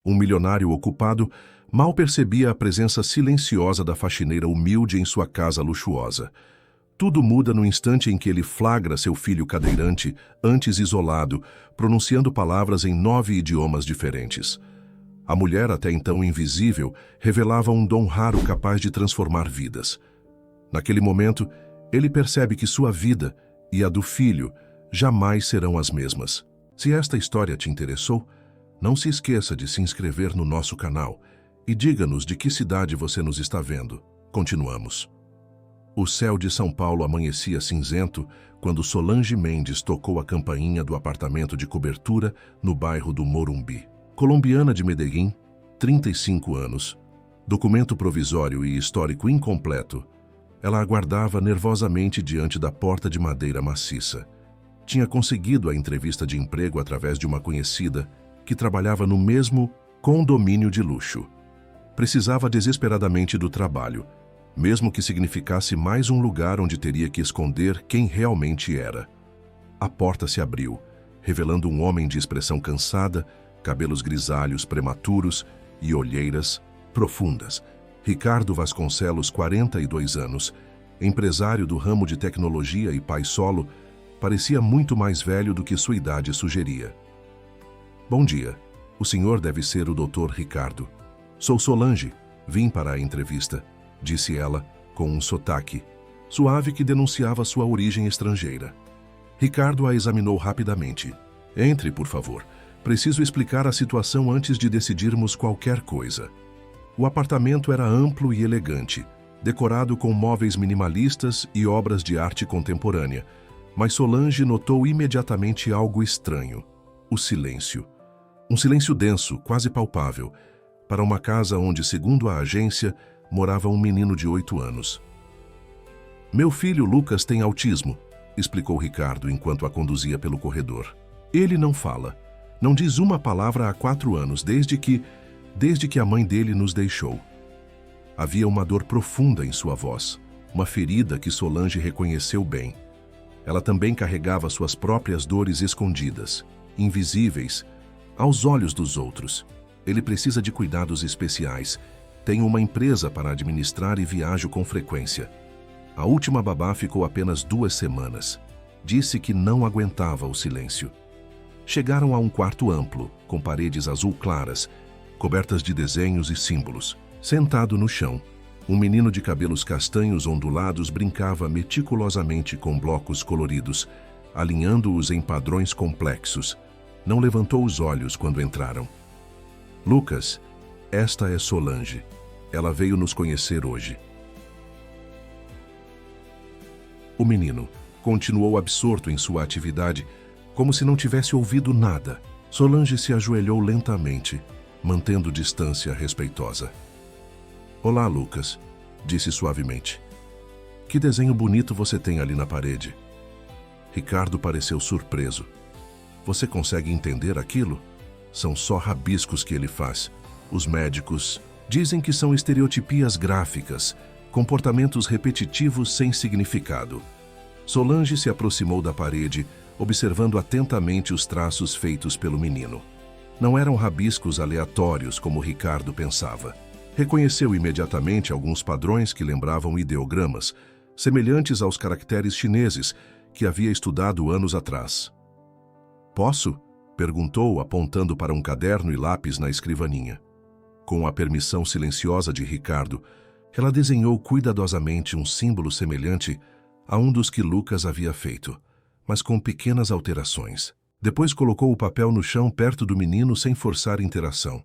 Um milionário ocupado mal percebia a presença silenciosa da faxineira humilde em sua casa luxuosa. Tudo muda no instante em que ele flagra seu filho cadeirante, antes isolado, pronunciando palavras em 9 idiomas diferentes. A mulher, até então invisível, revelava um dom raro capaz de transformar vidas. Naquele momento, ele percebe que sua vida e a do filho jamais serão as mesmas. Se esta história te interessou, não se esqueça de se inscrever no nosso canal e diga-nos de que cidade você nos está vendo. Continuamos. O céu de São Paulo amanhecia cinzento quando Solange Mendes tocou a campainha do apartamento de cobertura no bairro do Morumbi. Colombiana de Medellín, 35 anos, documento provisório e histórico incompleto, ela aguardava nervosamente diante da porta de madeira maciça. Tinha conseguido a entrevista de emprego através de uma conhecida que trabalhava no mesmo condomínio de luxo. Precisava desesperadamente do trabalho, mesmo que significasse mais um lugar onde teria que esconder quem realmente era. A porta se abriu, revelando um homem de expressão cansada, cabelos grisalhos prematuros e olheiras profundas. Ricardo Vasconcelos, 42 anos, empresário do ramo de tecnologia e pai solo, parecia muito mais velho do que sua idade sugeria. Bom dia. O senhor deve ser o Dr. Ricardo. Sou Solange. Vim para a entrevista, disse ela, com um sotaque suave que denunciava sua origem estrangeira. Ricardo a examinou rapidamente. Entre, por favor. Preciso explicar a situação antes de decidirmos qualquer coisa. O apartamento era amplo e elegante, decorado com móveis minimalistas e obras de arte contemporânea, mas Solange notou imediatamente algo estranho: o silêncio. Um silêncio denso, quase palpável, para uma casa onde, segundo a agência, morava um menino de 8 anos. Meu filho Lucas tem autismo, explicou Ricardo enquanto a conduzia pelo corredor. Ele não fala, não diz uma palavra há 4 anos, desde que a mãe dele nos deixou. Havia uma dor profunda em sua voz, uma ferida que Solange reconheceu bem. Ela também carregava suas próprias dores escondidas, invisíveis, aos olhos dos outros. Ele precisa de cuidados especiais. Tenho uma empresa para administrar e viajo com frequência. A última babá ficou apenas 2 semanas. Disse que não aguentava o silêncio. Chegaram a um quarto amplo, com paredes azul claras, cobertas de desenhos e símbolos. Sentado no chão, um menino de cabelos castanhos ondulados brincava meticulosamente com blocos coloridos, alinhando-os em padrões complexos. Não levantou os olhos quando entraram. Lucas, esta é Solange. Ela veio nos conhecer hoje. O menino continuou absorto em sua atividade, como se não tivesse ouvido nada. Solange se ajoelhou lentamente, mantendo distância respeitosa. Olá, Lucas, disse suavemente. Que desenho bonito você tem ali na parede. Ricardo pareceu surpreso. Você consegue entender aquilo? São só rabiscos que ele faz. Os médicos dizem que são estereotipias gráficas, comportamentos repetitivos sem significado. Solange se aproximou da parede, observando atentamente os traços feitos pelo menino. Não eram rabiscos aleatórios como Ricardo pensava. Reconheceu imediatamente alguns padrões que lembravam ideogramas, semelhantes aos caracteres chineses que havia estudado anos atrás. Posso? Perguntou, apontando para um caderno e lápis na escrivaninha. Com a permissão silenciosa de Ricardo, ela desenhou cuidadosamente um símbolo semelhante a um dos que Lucas havia feito, mas com pequenas alterações. Depois colocou o papel no chão perto do menino sem forçar interação.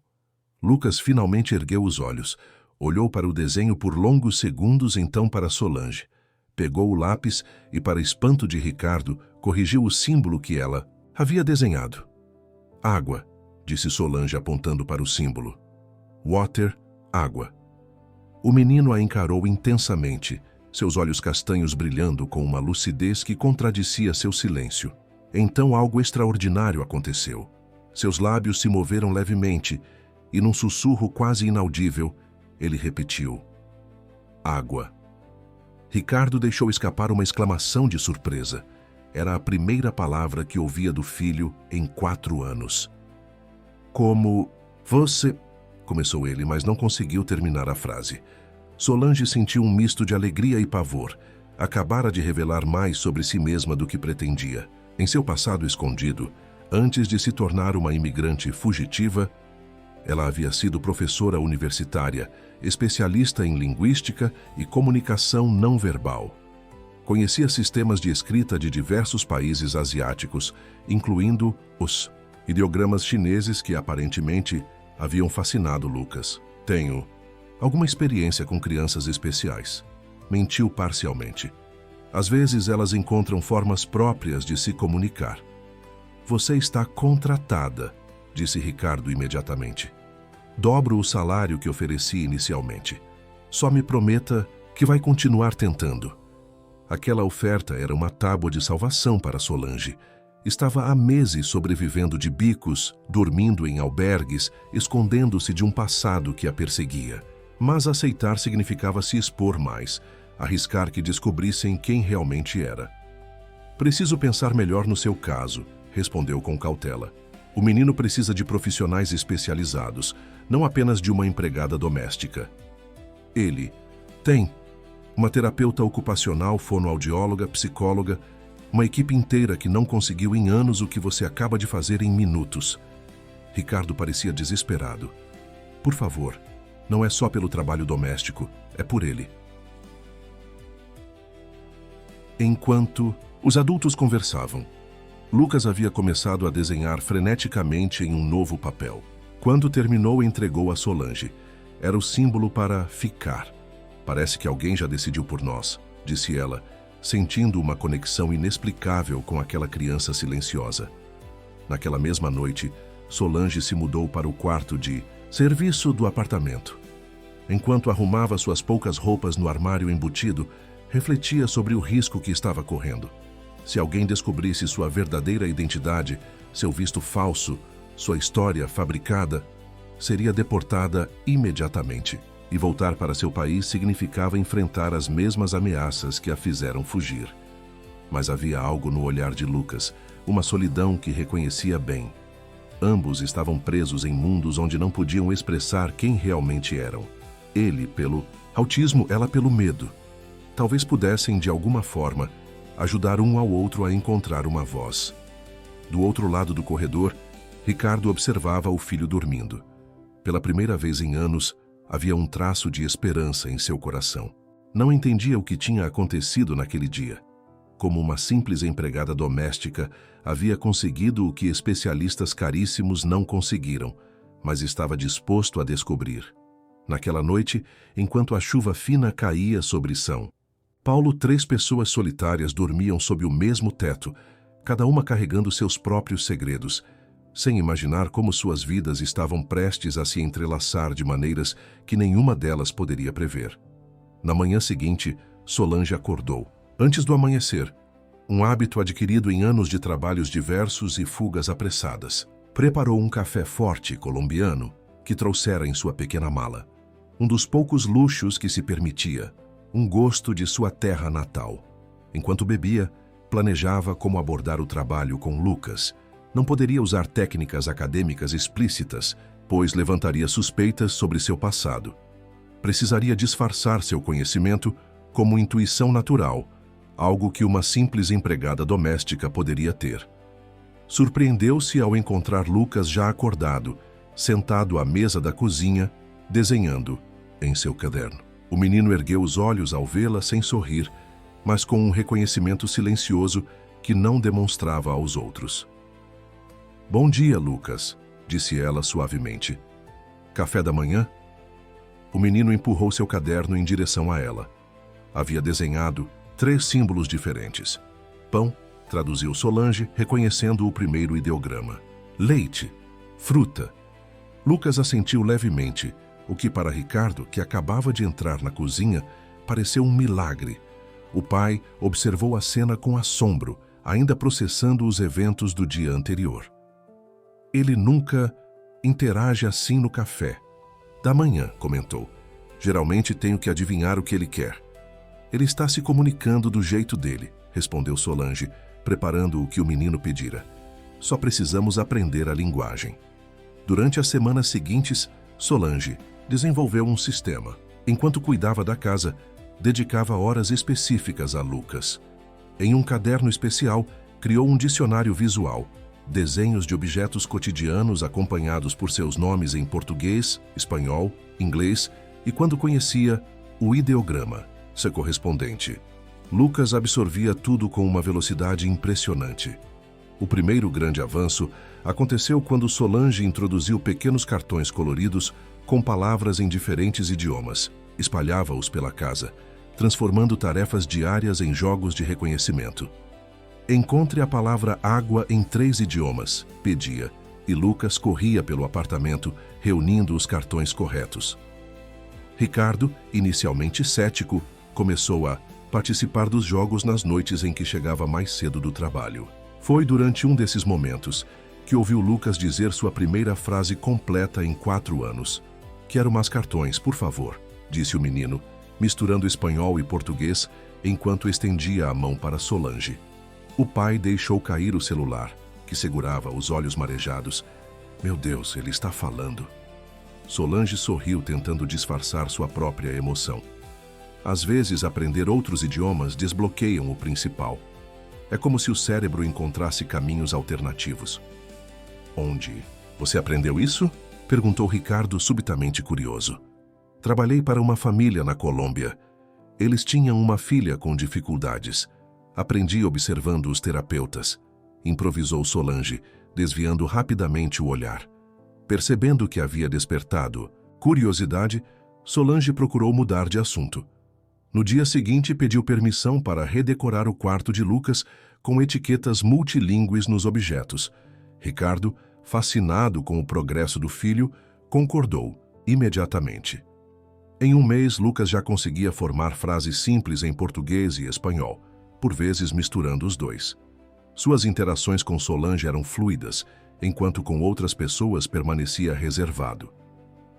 Lucas finalmente ergueu os olhos, olhou para o desenho por longos segundos, então para Solange. Pegou o lápis e, para espanto de Ricardo, corrigiu o símbolo que ela havia desenhado. Água, disse Solange apontando para o símbolo. Water, água. O menino a encarou intensamente, seus olhos castanhos brilhando com uma lucidez que contradicia seu silêncio. Então algo extraordinário aconteceu. Seus lábios se moveram levemente e, num sussurro quase inaudível, ele repetiu: água. Ricardo deixou escapar uma exclamação de surpresa. Era a primeira palavra que ouvia do filho em 4 anos. Como Você... começou ele, mas não conseguiu terminar a frase. Solange sentiu um misto de alegria e pavor. Acabara de revelar mais sobre si mesma do que pretendia. Em seu passado escondido, antes de se tornar uma imigrante fugitiva, ela havia sido professora universitária, especialista em linguística e comunicação não verbal. Conhecia sistemas de escrita de diversos países asiáticos, incluindo os ideogramas chineses que aparentemente haviam fascinado Lucas. Tenho alguma experiência com crianças especiais. Mentiu parcialmente. Às vezes elas encontram formas próprias de se comunicar. Você está contratada, disse Ricardo imediatamente. Dobro o salário que ofereci inicialmente. Só me prometa que vai continuar tentando. Aquela oferta era uma tábua de salvação para Solange. Estava há meses sobrevivendo de bicos, dormindo em albergues, escondendo-se de um passado que a perseguia. Mas aceitar significava se expor mais, arriscar que descobrissem quem realmente era. Preciso pensar melhor no seu caso, respondeu com cautela. O menino precisa de profissionais especializados, não apenas de uma empregada doméstica. Ele tem uma terapeuta ocupacional, fonoaudióloga, psicóloga, uma equipe inteira que não conseguiu em anos o que você acaba de fazer em minutos. Ricardo parecia desesperado. Por favor, não é só pelo trabalho doméstico, é por ele. Enquanto os adultos conversavam, Lucas havia começado a desenhar freneticamente em um novo papel. Quando terminou, entregou a Solange. Era o símbolo para ficar. Parece que alguém já decidiu por nós, disse ela, sentindo uma conexão inexplicável com aquela criança silenciosa. Naquela mesma noite, Solange se mudou para o quarto de serviço do apartamento. Enquanto arrumava suas poucas roupas no armário embutido, refletia sobre o risco que estava correndo. Se alguém descobrisse sua verdadeira identidade, seu visto falso, sua história fabricada, seria deportada imediatamente. E voltar para seu país significava enfrentar as mesmas ameaças que a fizeram fugir. Mas havia algo no olhar de Lucas, uma solidão que reconhecia bem. Ambos estavam presos em mundos onde não podiam expressar quem realmente eram. Ele pelo autismo, ela pelo medo. Talvez pudessem, de alguma forma, ajudar um ao outro a encontrar uma voz. Do outro lado do corredor, Ricardo observava o filho dormindo. Pela primeira vez em anos, havia um traço de esperança em seu coração. Não entendia o que tinha acontecido naquele dia. Como uma simples empregada doméstica, havia conseguido o que especialistas caríssimos não conseguiram, mas estava disposto a descobrir. Naquela noite, enquanto a chuva fina caía sobre São Paulo, 3 pessoas solitárias dormiam sob o mesmo teto, cada uma carregando seus próprios segredos, sem imaginar como suas vidas estavam prestes a se entrelaçar de maneiras que nenhuma delas poderia prever. Na manhã seguinte, Solange acordou. Antes do amanhecer, um hábito adquirido em anos de trabalhos diversos e fugas apressadas. Preparou um café forte colombiano que trouxera em sua pequena mala. Um dos poucos luxos que se permitia, um gosto de sua terra natal. Enquanto bebia, planejava como abordar o trabalho com Lucas. Não poderia usar técnicas acadêmicas explícitas, pois levantaria suspeitas sobre seu passado. Precisaria disfarçar seu conhecimento como intuição natural, algo que uma simples empregada doméstica poderia ter. Surpreendeu-se ao encontrar Lucas já acordado, sentado à mesa da cozinha, desenhando em seu caderno. O menino ergueu os olhos ao vê-la sem sorrir, mas com um reconhecimento silencioso que não demonstrava aos outros. Bom dia, Lucas, disse ela suavemente. Café da manhã? O menino empurrou seu caderno em direção a ela. Havia desenhado 3 símbolos diferentes. Pão, traduziu Solange, reconhecendo o primeiro ideograma. Leite, fruta. Lucas assentiu levemente, o que para Ricardo, que acabava de entrar na cozinha, pareceu um milagre. O pai observou a cena com assombro, ainda processando os eventos do dia anterior. Ele nunca interage assim no café. Da manhã, comentou. Geralmente tenho que adivinhar o que ele quer. Ele está se comunicando do jeito dele, respondeu Solange, preparando o que o menino pedira. Só precisamos aprender a linguagem. Durante as semanas seguintes, Solange desenvolveu um sistema. Enquanto cuidava da casa, dedicava horas específicas a Lucas. Em um caderno especial, criou um dicionário visual, desenhos de objetos cotidianos acompanhados por seus nomes em português, espanhol, inglês e, quando conhecia, o ideograma, seu correspondente. Lucas absorvia tudo com uma velocidade impressionante. O primeiro grande avanço aconteceu quando Solange introduziu pequenos cartões coloridos com palavras em diferentes idiomas. Espalhava-os pela casa, transformando tarefas diárias em jogos de reconhecimento. Encontre a palavra água em 3 idiomas, pedia, e Lucas corria pelo apartamento, reunindo os cartões corretos. Ricardo, inicialmente cético, começou a participar dos jogos nas noites em que chegava mais cedo do trabalho. Foi durante um desses momentos que ouviu Lucas dizer sua primeira frase completa em 4 anos. "Quero mais cartões, por favor", disse o menino, misturando espanhol e português enquanto estendia a mão para Solange. O pai deixou cair o celular, que segurava, os olhos marejados. "Meu Deus, ele está falando." Solange sorriu, tentando disfarçar sua própria emoção. Às vezes, aprender outros idiomas desbloqueiam o principal. É como se o cérebro encontrasse caminhos alternativos. "Onde você aprendeu isso?" perguntou Ricardo, subitamente curioso. "Trabalhei para uma família na Colômbia. Eles tinham uma filha com dificuldades. Aprendi observando os terapeutas", improvisou Solange, desviando rapidamente o olhar. Percebendo que havia despertado curiosidade, Solange procurou mudar de assunto. No dia seguinte, pediu permissão para redecorar o quarto de Lucas com etiquetas multilingües nos objetos. Ricardo, fascinado com o progresso do filho, concordou imediatamente. Em um mês, Lucas já conseguia formar frases simples em português e espanhol, por vezes misturando os dois. Suas interações com Solange eram fluidas, enquanto com outras pessoas permanecia reservado.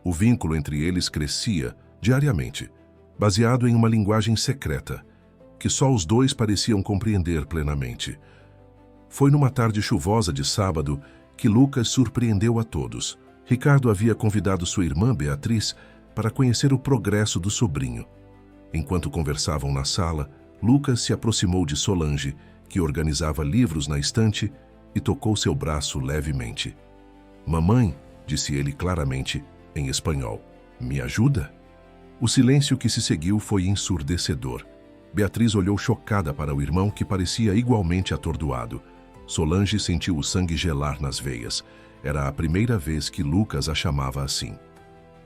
O vínculo entre eles crescia diariamente, baseado em uma linguagem secreta, que só os dois pareciam compreender plenamente. Foi numa tarde chuvosa de sábado que Lucas surpreendeu a todos. Ricardo havia convidado sua irmã Beatriz para conhecer o progresso do sobrinho. Enquanto conversavam na sala, Lucas se aproximou de Solange, que organizava livros na estante, e tocou seu braço levemente. "Mamãe", disse ele claramente, em espanhol, "me ajuda?" O silêncio que se seguiu foi ensurdecedor. Beatriz olhou chocada para o irmão, que parecia igualmente atordoado. Solange sentiu o sangue gelar nas veias. Era a primeira vez que Lucas a chamava assim.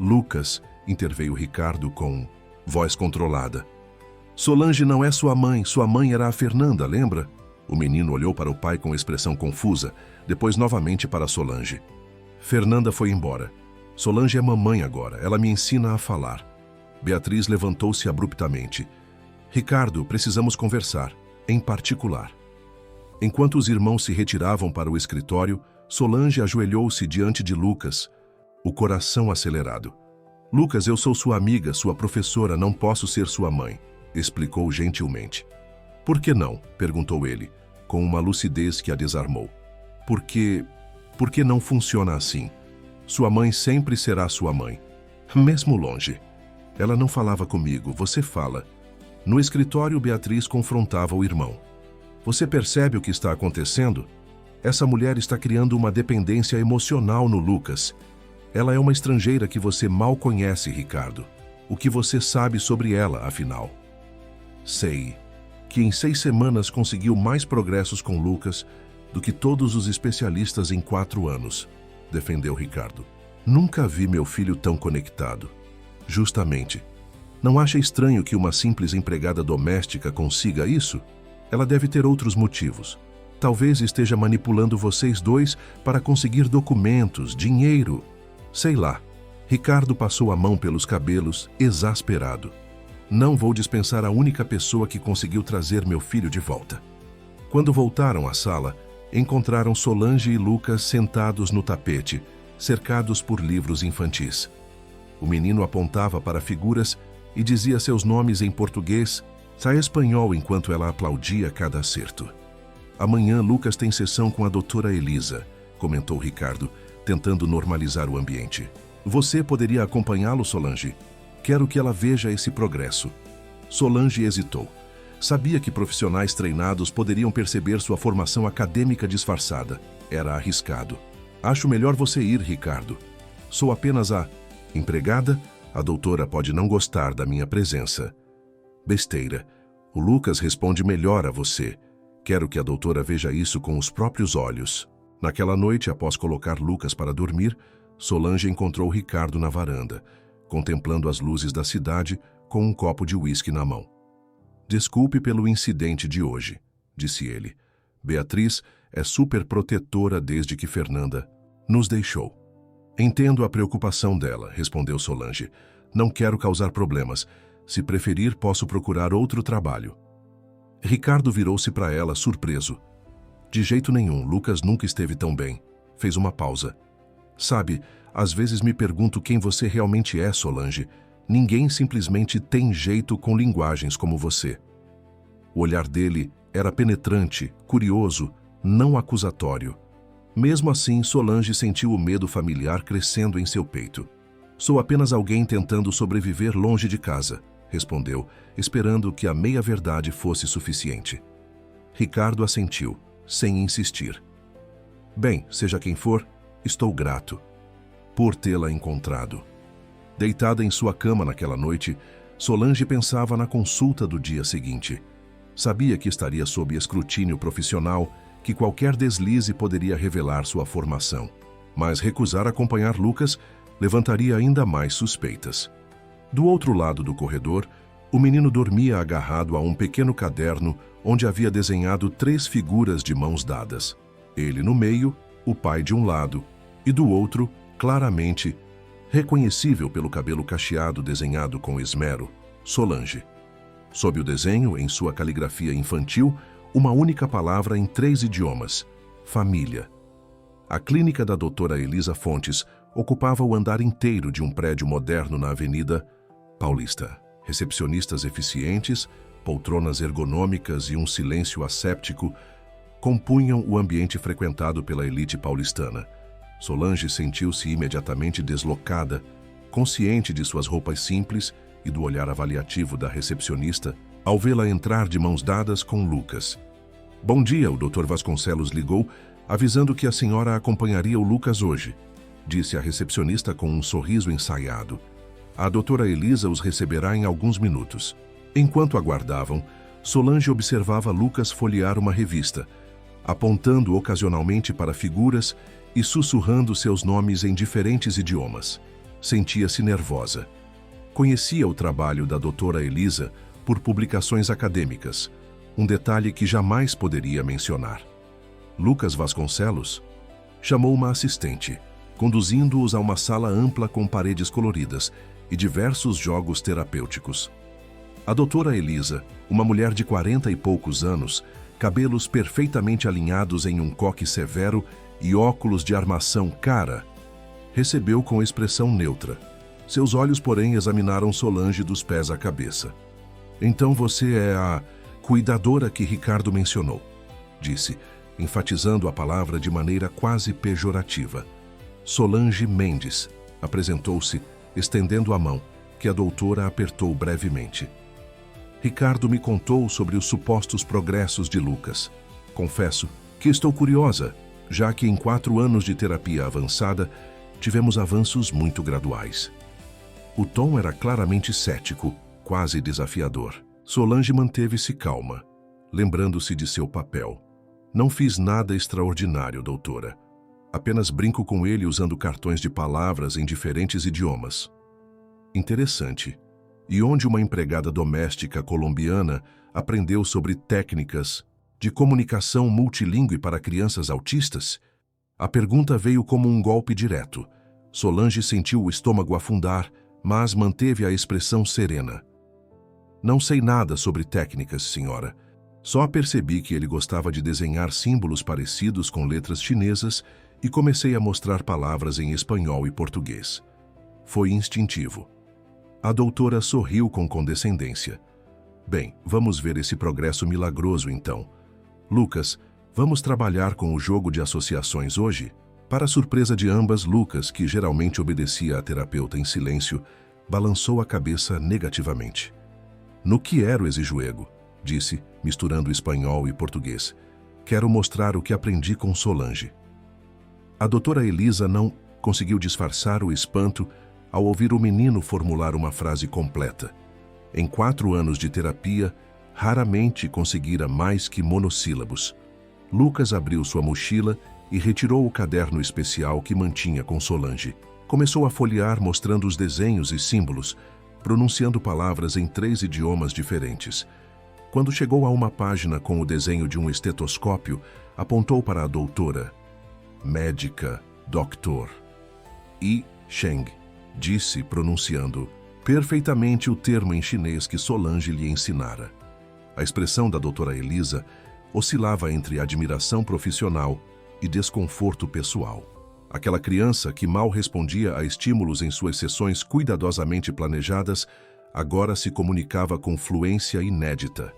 "Lucas", interveio Ricardo com voz controlada. "Solange não é sua mãe era a Fernanda, lembra?" O menino olhou para o pai com expressão confusa, depois novamente para Solange. "Fernanda foi embora. Solange é mamãe agora, ela me ensina a falar." Beatriz levantou-se abruptamente. "Ricardo, precisamos conversar, em particular." Enquanto os irmãos se retiravam para o escritório, Solange ajoelhou-se diante de Lucas, o coração acelerado. "Lucas, eu sou sua amiga, sua professora, não posso ser sua mãe", explicou gentilmente. "Por que não?", perguntou ele, com uma lucidez que a desarmou. Porque não funciona assim. Sua mãe sempre será sua mãe, mesmo longe." "Ela não falava comigo, você fala." No escritório, Beatriz confrontava o irmão. "Você percebe o que está acontecendo? Essa mulher está criando uma dependência emocional no Lucas. Ela é uma estrangeira que você mal conhece, Ricardo. O que você sabe sobre ela, afinal?" "Sei que em 6 semanas conseguiu mais progressos com Lucas do que todos os especialistas em 4 anos, defendeu Ricardo. "Nunca vi meu filho tão conectado." "Justamente. Não acha estranho que uma simples empregada doméstica consiga isso? Ela deve ter outros motivos. Talvez esteja manipulando vocês dois para conseguir documentos, dinheiro. Sei lá." Ricardo passou a mão pelos cabelos, exasperado. "Não vou dispensar a única pessoa que conseguiu trazer meu filho de volta." Quando voltaram à sala, encontraram Solange e Lucas sentados no tapete, cercados por livros infantis. O menino apontava para figuras e dizia seus nomes em português, em espanhol, enquanto ela aplaudia cada acerto. "Amanhã Lucas tem sessão com a doutora Elisa", comentou Ricardo, tentando normalizar o ambiente. Você poderia acompanhá-lo, Solange? Quero que ela veja esse progresso. Solange hesitou. Sabia que profissionais treinados poderiam perceber sua formação acadêmica disfarçada. Era arriscado. Acho melhor você ir, Ricardo. Sou apenas a empregada. A doutora pode não gostar da minha presença. Besteira. O Lucas responde melhor a você. Quero que a doutora veja isso com os próprios olhos. Naquela noite, após colocar Lucas para dormir, Solange encontrou Ricardo na varanda, contemplando as luzes da cidade com um copo de uísque na mão. Desculpe pelo incidente de hoje, disse ele. Beatriz é super protetora desde que Fernanda nos deixou. Entendo a preocupação dela, respondeu Solange. Não quero causar problemas. Se preferir, posso procurar outro trabalho. Ricardo virou-se para ela, surpreso. De jeito nenhum, Lucas nunca esteve tão bem. Fez uma pausa. Sabe, às vezes me pergunto quem você realmente é, Solange. Ninguém simplesmente tem jeito com linguagens como você. O olhar dele era penetrante, curioso, não acusatório. Mesmo assim, Solange sentiu o medo familiar crescendo em seu peito. Sou apenas alguém tentando sobreviver longe de casa, respondeu, esperando que a meia-verdade fosse suficiente. Ricardo assentiu, sem insistir. Bem, seja quem for, estou grato por tê-la encontrado. Deitada em sua cama naquela noite, Solange pensava na consulta do dia seguinte. Sabia que estaria sob escrutínio profissional, que qualquer deslize poderia revelar sua formação. Mas recusar acompanhar Lucas levantaria ainda mais suspeitas. Do outro lado do corredor, o menino dormia agarrado a um pequeno caderno onde havia desenhado 3 figuras de mãos dadas. Ele no meio, o pai de um lado, e do outro, claramente, reconhecível pelo cabelo cacheado desenhado com esmero, Solange. Sob o desenho, em sua caligrafia infantil, uma única palavra em 3 idiomas: família. A clínica da doutora Elisa Fontes ocupava o andar inteiro de um prédio moderno na Avenida Paulista. Recepcionistas eficientes, poltronas ergonômicas e um silêncio asséptico compunham o ambiente frequentado pela elite paulistana. Solange sentiu-se imediatamente deslocada, consciente de suas roupas simples e do olhar avaliativo da recepcionista, ao vê-la entrar de mãos dadas com Lucas. Bom dia, o Dr. Vasconcelos ligou, avisando que a senhora acompanharia o Lucas hoje, disse a recepcionista com um sorriso ensaiado. A doutora Elisa os receberá em alguns minutos. Enquanto aguardavam, Solange observava Lucas folhear uma revista, apontando ocasionalmente para figuras e sussurrando seus nomes em diferentes idiomas. Sentia-se nervosa. Conhecia o trabalho da doutora Elisa por publicações acadêmicas, um detalhe que jamais poderia mencionar. Lucas Vasconcelos chamou uma assistente, conduzindo-os a uma sala ampla com paredes coloridas e diversos jogos terapêuticos. A doutora Elisa, uma mulher de 40 e poucos anos, cabelos perfeitamente alinhados em um coque severo e óculos de armação cara, recebeu com expressão neutra. Seus olhos, porém, examinaram Solange dos pés à cabeça. Então você é a cuidadora que Ricardo mencionou, disse, enfatizando a palavra de maneira quase pejorativa. Solange Mendes, apresentou-se, estendendo a mão, que a doutora apertou brevemente. Ricardo me contou sobre os supostos progressos de Lucas. Confesso que estou curiosa, já que em 4 anos de terapia avançada, tivemos avanços muito graduais. O tom era claramente cético, quase desafiador. Solange manteve-se calma, lembrando-se de seu papel. Não fiz nada extraordinário, doutora. Apenas brinco com ele usando cartões de palavras em diferentes idiomas. Interessante. E onde uma empregada doméstica colombiana aprendeu sobre técnicas de comunicação multilingüe para crianças autistas? A pergunta veio como um golpe direto. Solange sentiu o estômago afundar, mas manteve a expressão serena. Não sei nada sobre técnicas, senhora. Só percebi que ele gostava de desenhar símbolos parecidos com letras chinesas e comecei a mostrar palavras em espanhol e português. Foi instintivo. A doutora sorriu com condescendência. Bem, vamos ver esse progresso milagroso então. Lucas, vamos trabalhar com o jogo de associações hoje? Para a surpresa de ambas, Lucas, que geralmente obedecia à terapeuta em silêncio, balançou a cabeça negativamente. "No quero esse juego", disse, misturando espanhol e português. "Quero mostrar o que aprendi com Solange." A doutora Elisa não conseguiu disfarçar o espanto ao ouvir o menino formular uma frase completa. Em 4 anos de terapia, raramente conseguira mais que monossílabos. Lucas abriu sua mochila e retirou o caderno especial que mantinha com Solange. Começou a folhear mostrando os desenhos e símbolos, pronunciando palavras em 3 idiomas diferentes. Quando chegou a uma página com o desenho de um estetoscópio, apontou para a doutora. "Médica, doctor." "Yi Sheng", disse, pronunciando perfeitamente o termo em chinês que Solange lhe ensinara. A expressão da doutora Elisa oscilava entre admiração profissional e desconforto pessoal. Aquela criança que mal respondia a estímulos em suas sessões cuidadosamente planejadas, agora se comunicava com fluência inédita.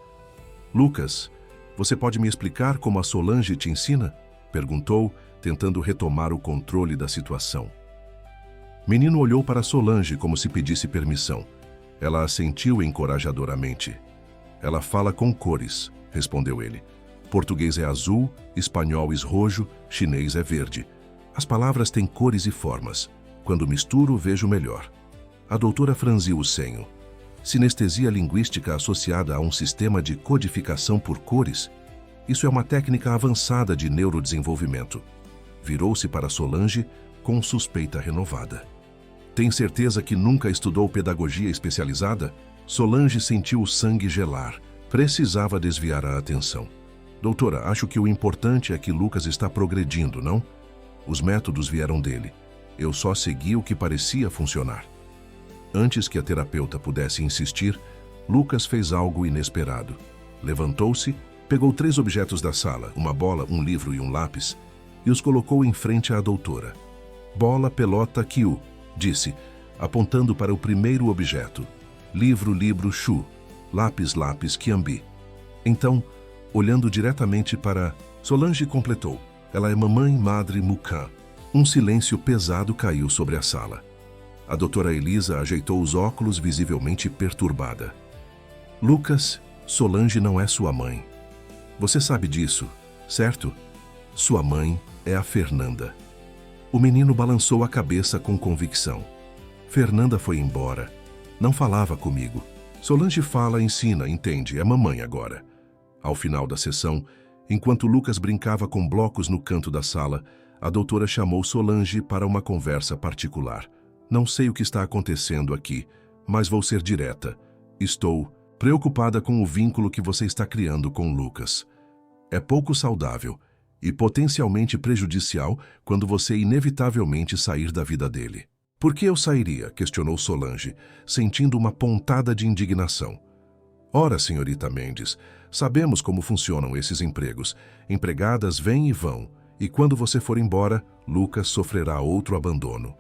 "Lucas, você pode me explicar como a Solange te ensina?" perguntou, tentando retomar o controle da situação. Menino olhou para Solange como se pedisse permissão. Ela assentiu encorajadoramente. "Ela fala com cores", respondeu ele. "Português é azul, espanhol é rojo, chinês é verde. As palavras têm cores e formas. Quando misturo, vejo melhor." A doutora franziu o senho. "Sinestesia linguística associada a um sistema de codificação por cores? Isso é uma técnica avançada de neurodesenvolvimento." Virou-se para Solange com suspeita renovada. "Tem certeza que nunca estudou pedagogia especializada?" Solange sentiu o sangue gelar. Precisava desviar a atenção. "Doutora, acho que o importante é que Lucas está progredindo, não? Os métodos vieram dele. Eu só segui o que parecia funcionar." Antes que a terapeuta pudesse insistir, Lucas fez algo inesperado. Levantou-se, pegou 3 objetos da sala, uma bola, um livro e um lápis, e os colocou em frente à doutora. "Bola, pelota, kiu", disse, apontando para o primeiro objeto. "Livro, livro, chu. Lápis, lápis, quiambi." Então, olhando diretamente para Solange, completou. "Ela é mamãe, madre, mucã." Um silêncio pesado caiu sobre a sala. A doutora Elisa ajeitou os óculos, visivelmente perturbada. "Lucas, Solange não é sua mãe. Você sabe disso, certo? Sua mãe é a Fernanda." O menino balançou a cabeça com convicção. "Fernanda foi embora. Não falava comigo. Solange fala, ensina, entende, é mamãe agora." Ao final da sessão, enquanto Lucas brincava com blocos no canto da sala, a doutora chamou Solange para uma conversa particular. "Não sei o que está acontecendo aqui, mas vou ser direta. Estou preocupada com o vínculo que você está criando com Lucas. É pouco saudável e potencialmente prejudicial quando você inevitavelmente sair da vida dele." "Por que eu sairia?" questionou Solange, sentindo uma pontada de indignação. "Ora, senhorita Mendes, sabemos como funcionam esses empregos. Empregadas vêm e vão, e quando você for embora, Lucas sofrerá outro abandono."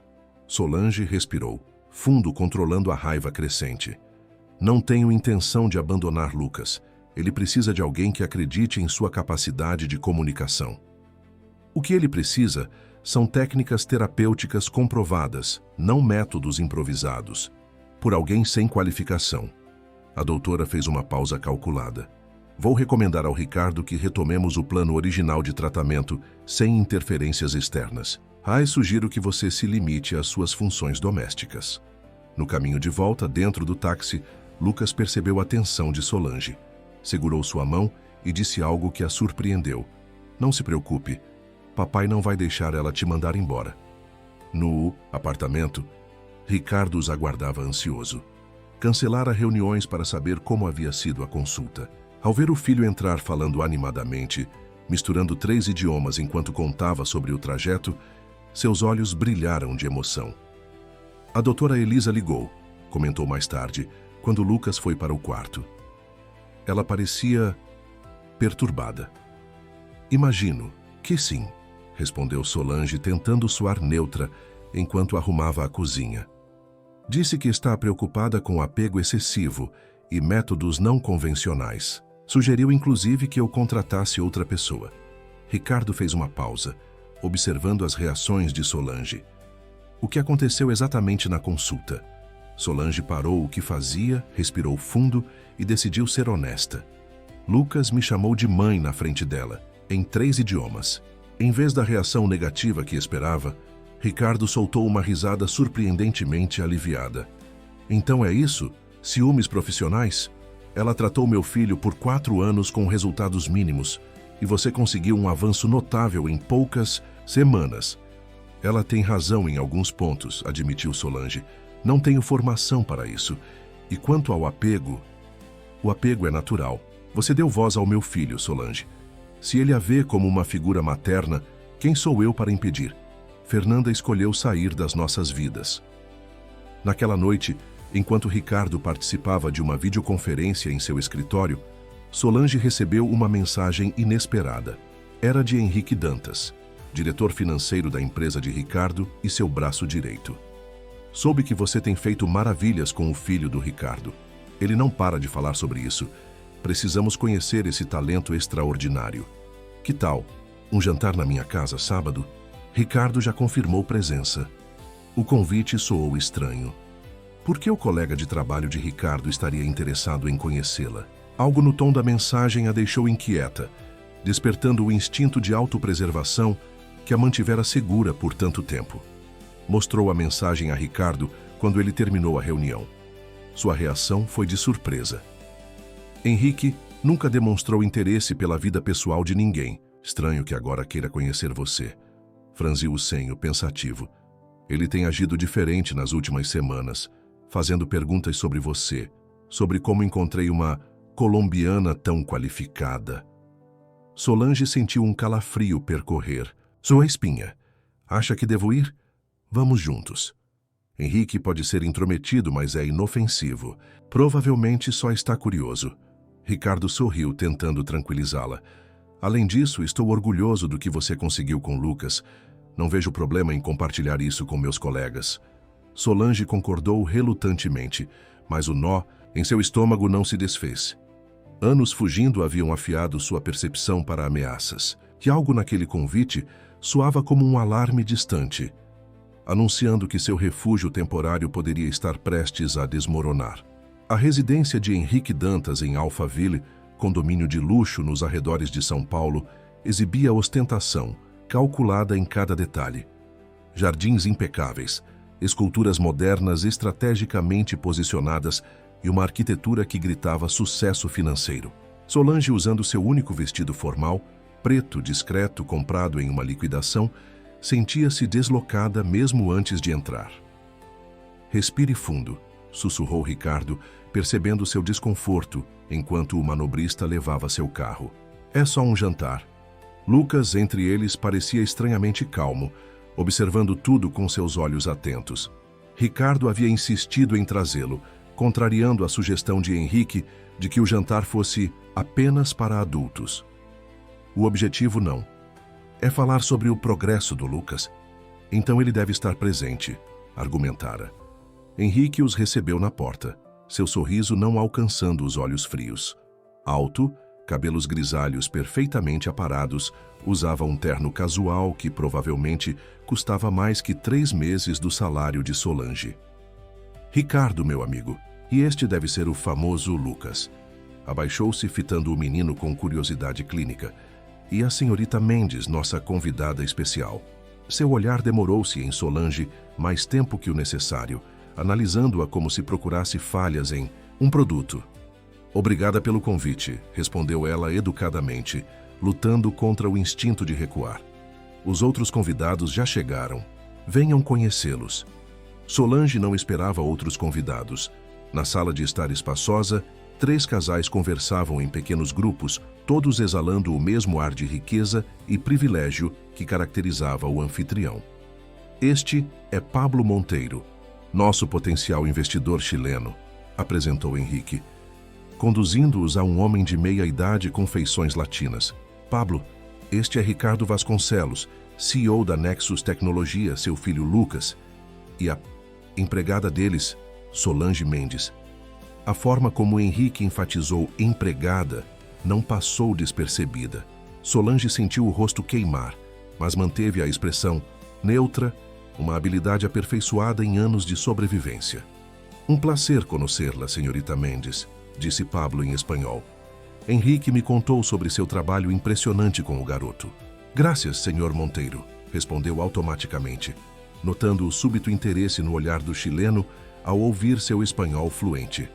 Solange respirou, fundo, controlando a raiva crescente. "Não tenho intenção de abandonar Lucas. Ele precisa de alguém que acredite em sua capacidade de comunicação. O que ele precisa são técnicas terapêuticas comprovadas, não métodos improvisados, por alguém sem qualificação." A doutora fez uma pausa calculada. "Vou recomendar ao Ricardo que retomemos o plano original de tratamento sem interferências externas. Sugiro que você se limite às suas funções domésticas." No caminho de volta, dentro do táxi, Lucas percebeu a tensão de Solange. Segurou sua mão e disse algo que a surpreendeu. "Não se preocupe. Papai não vai deixar ela te mandar embora." No apartamento, Ricardo os aguardava ansioso. Cancelara reuniões para saber como havia sido a consulta. Ao ver o filho entrar falando animadamente, misturando 3 idiomas enquanto contava sobre o trajeto, seus olhos brilharam de emoção. "A doutora Elisa ligou", comentou mais tarde, quando Lucas foi para o quarto. Ela parecia perturbada. "Imagino que sim", respondeu Solange, tentando soar neutra enquanto arrumava a cozinha. "Disse que está preocupada com apego excessivo e métodos não convencionais. Sugeriu inclusive que eu contratasse outra pessoa." Ricardo fez uma pausa. observando as reações de Solange. O que aconteceu exatamente na consulta? Solange parou o que fazia, respirou fundo e decidiu ser honesta. Lucas me chamou de mãe na frente dela, em 3 idiomas. Em vez da reação negativa que esperava, Ricardo soltou uma risada surpreendentemente aliviada. Então é isso? Ciúmes profissionais? Ela tratou meu filho por 4 anos com resultados mínimos e você conseguiu um avanço notável em poucas semanas. Ela tem razão em alguns pontos, admitiu Solange. Não tenho formação para isso. E quanto ao apego, o apego é natural. Você deu voz ao meu filho, Solange. Se ele a vê como uma figura materna, quem sou eu para impedir? Fernanda escolheu sair das nossas vidas. Naquela noite, enquanto Ricardo participava de uma videoconferência em seu escritório, Solange recebeu uma mensagem inesperada. Era de Henrique Dantas, diretor financeiro da empresa de Ricardo e seu braço direito. Soube que você tem feito maravilhas com o filho do Ricardo. Ele não para de falar sobre isso. Precisamos conhecer esse talento extraordinário. Que tal? Um jantar na minha casa sábado? Ricardo já confirmou presença. O convite soou estranho. Por que o colega de trabalho de Ricardo estaria interessado em conhecê-la? Algo no tom da mensagem a deixou inquieta, despertando o instinto de autopreservação que a mantivera segura por tanto tempo. Mostrou a mensagem a Ricardo quando ele terminou a reunião. Sua reação foi de surpresa. Henrique nunca demonstrou interesse pela vida pessoal de ninguém. Estranho que agora queira conhecer você. Franziu o senho, pensativo. Ele tem agido diferente nas últimas semanas, fazendo perguntas sobre você, sobre como encontrei uma colombiana tão qualificada. Solange sentiu um calafrio percorrer sua espinha. Acha que devo ir? Vamos juntos. Henrique pode ser intrometido, mas é inofensivo. Provavelmente só está curioso. Ricardo sorriu, tentando tranquilizá-la. Além disso, estou orgulhoso do que você conseguiu com Lucas. Não vejo problema em compartilhar isso com meus colegas. Solange concordou relutantemente, mas o nó em seu estômago não se desfez. Anos fugindo haviam afiado sua percepção para ameaças, e algo naquele convite soava como um alarme distante, anunciando que seu refúgio temporário poderia estar prestes a desmoronar. A residência de Henrique Dantas em Alphaville, condomínio de luxo nos arredores de São Paulo, exibia ostentação, calculada em cada detalhe. Jardins impecáveis, esculturas modernas estrategicamente posicionadas e uma arquitetura que gritava sucesso financeiro. Solange, usando seu único vestido formal, preto, discreto, comprado em uma liquidação, sentia-se deslocada mesmo antes de entrar. Respire fundo, sussurrou Ricardo, percebendo seu desconforto enquanto o manobrista levava seu carro. É só um jantar. Lucas, entre eles, parecia estranhamente calmo, observando tudo com seus olhos atentos. Ricardo havia insistido em trazê-lo, contrariando a sugestão de Henrique de que o jantar fosse apenas para adultos. O objetivo não. É falar sobre o progresso do Lucas. Então ele deve estar presente, argumentara. Henrique os recebeu na porta, seu sorriso não alcançando os olhos frios. Alto, cabelos grisalhos perfeitamente aparados, usava um terno casual que provavelmente custava mais que 3 meses do salário de Solange. Ricardo, meu amigo, e este deve ser o famoso Lucas. Abaixou-se, fitando o menino com curiosidade clínica. E a senhorita Mendes, nossa convidada especial. Seu olhar demorou-se em Solange mais tempo que o necessário, analisando-a como se procurasse falhas em um produto. Obrigada pelo convite, respondeu ela educadamente, lutando contra o instinto de recuar. Os outros convidados já chegaram. Venham conhecê-los. Solange não esperava outros convidados. Na sala de estar espaçosa, 3 casais conversavam em pequenos grupos, todos exalando o mesmo ar de riqueza e privilégio que caracterizava o anfitrião. Este é Pablo Monteiro, nosso potencial investidor chileno, apresentou Henrique, conduzindo-os a um homem de meia idade com feições latinas. Pablo, este é Ricardo Vasconcelos, CEO da Nexus Tecnologia, seu filho Lucas, e a empregada deles, Solange Mendes. A forma como Henrique enfatizou empregada não passou despercebida. Solange sentiu o rosto queimar. mas manteve a expressão neutra, uma habilidade aperfeiçoada em anos de sobrevivência. Um placer conhecê-la, senhorita Mendes, disse Pablo em espanhol. Henrique me contou sobre seu trabalho impressionante com o garoto. Graças, senhor Monteiro, respondeu automaticamente, notando o súbito interesse no olhar do chileno ao ouvir seu espanhol fluente.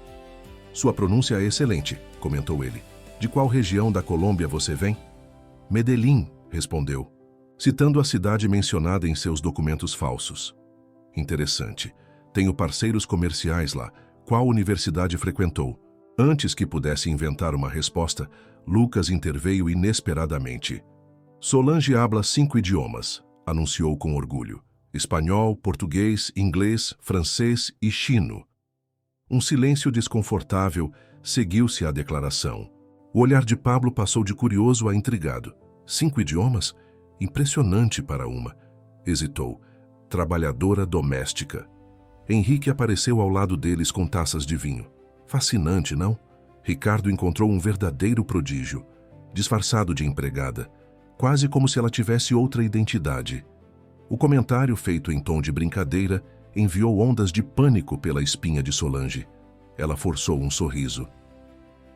Sua pronúncia é excelente, comentou ele. De qual região da Colômbia você vem? Medellín, respondeu, citando a cidade mencionada em seus documentos falsos. Interessante. Tenho parceiros comerciais lá. Qual universidade frequentou? Antes que pudesse inventar uma resposta, Lucas interveio inesperadamente. Solange habla 5 idiomas, anunciou com orgulho. Espanhol, português, inglês, francês e chino. Um silêncio desconfortável seguiu-se à declaração. O olhar de Pablo passou de curioso a intrigado. 5 idiomas? Impressionante para uma. Hesitou. Trabalhadora doméstica. Henrique apareceu ao lado deles com taças de vinho. Fascinante, não? Ricardo encontrou um verdadeiro prodígio. Disfarçado de empregada. Quase como se ela tivesse outra identidade. O comentário, feito em tom de brincadeira, enviou ondas de pânico pela espinha de Solange. Ela forçou um sorriso.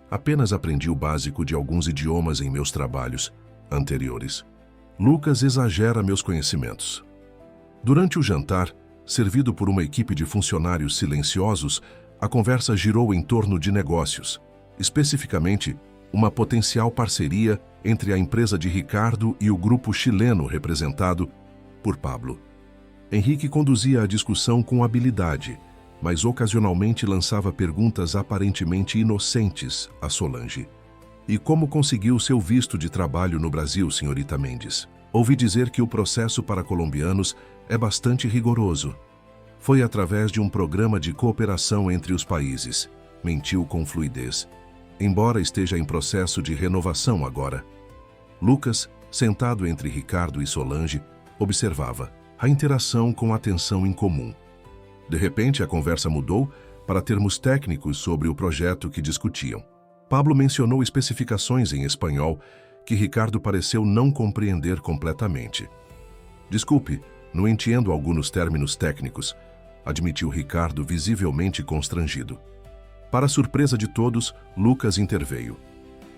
Apenas aprendi o básico de alguns idiomas em meus trabalhos anteriores. Lucas exagera meus conhecimentos. Durante o jantar, servido por uma equipe de funcionários silenciosos, a conversa girou em torno de negócios, especificamente uma potencial parceria entre a empresa de Ricardo e o grupo chileno representado por Pablo. Henrique conduzia a discussão com habilidade, mas ocasionalmente lançava perguntas aparentemente inocentes a Solange. E como conseguiu seu visto de trabalho no Brasil, senhorita Mendes? Ouvi dizer que o processo para colombianos é bastante rigoroso. Foi através de um programa de cooperação entre os países. Mentiu com fluidez. Embora esteja em processo de renovação agora. Lucas, sentado entre Ricardo e Solange, observava a interação com atenção em comum. De repente, a conversa mudou para termos técnicos sobre o projeto que discutiam. Pablo mencionou especificações em espanhol que Ricardo pareceu não compreender completamente. Desculpe, não entendo alguns términos técnicos, admitiu Ricardo visivelmente constrangido. Para surpresa de todos, Lucas interveio.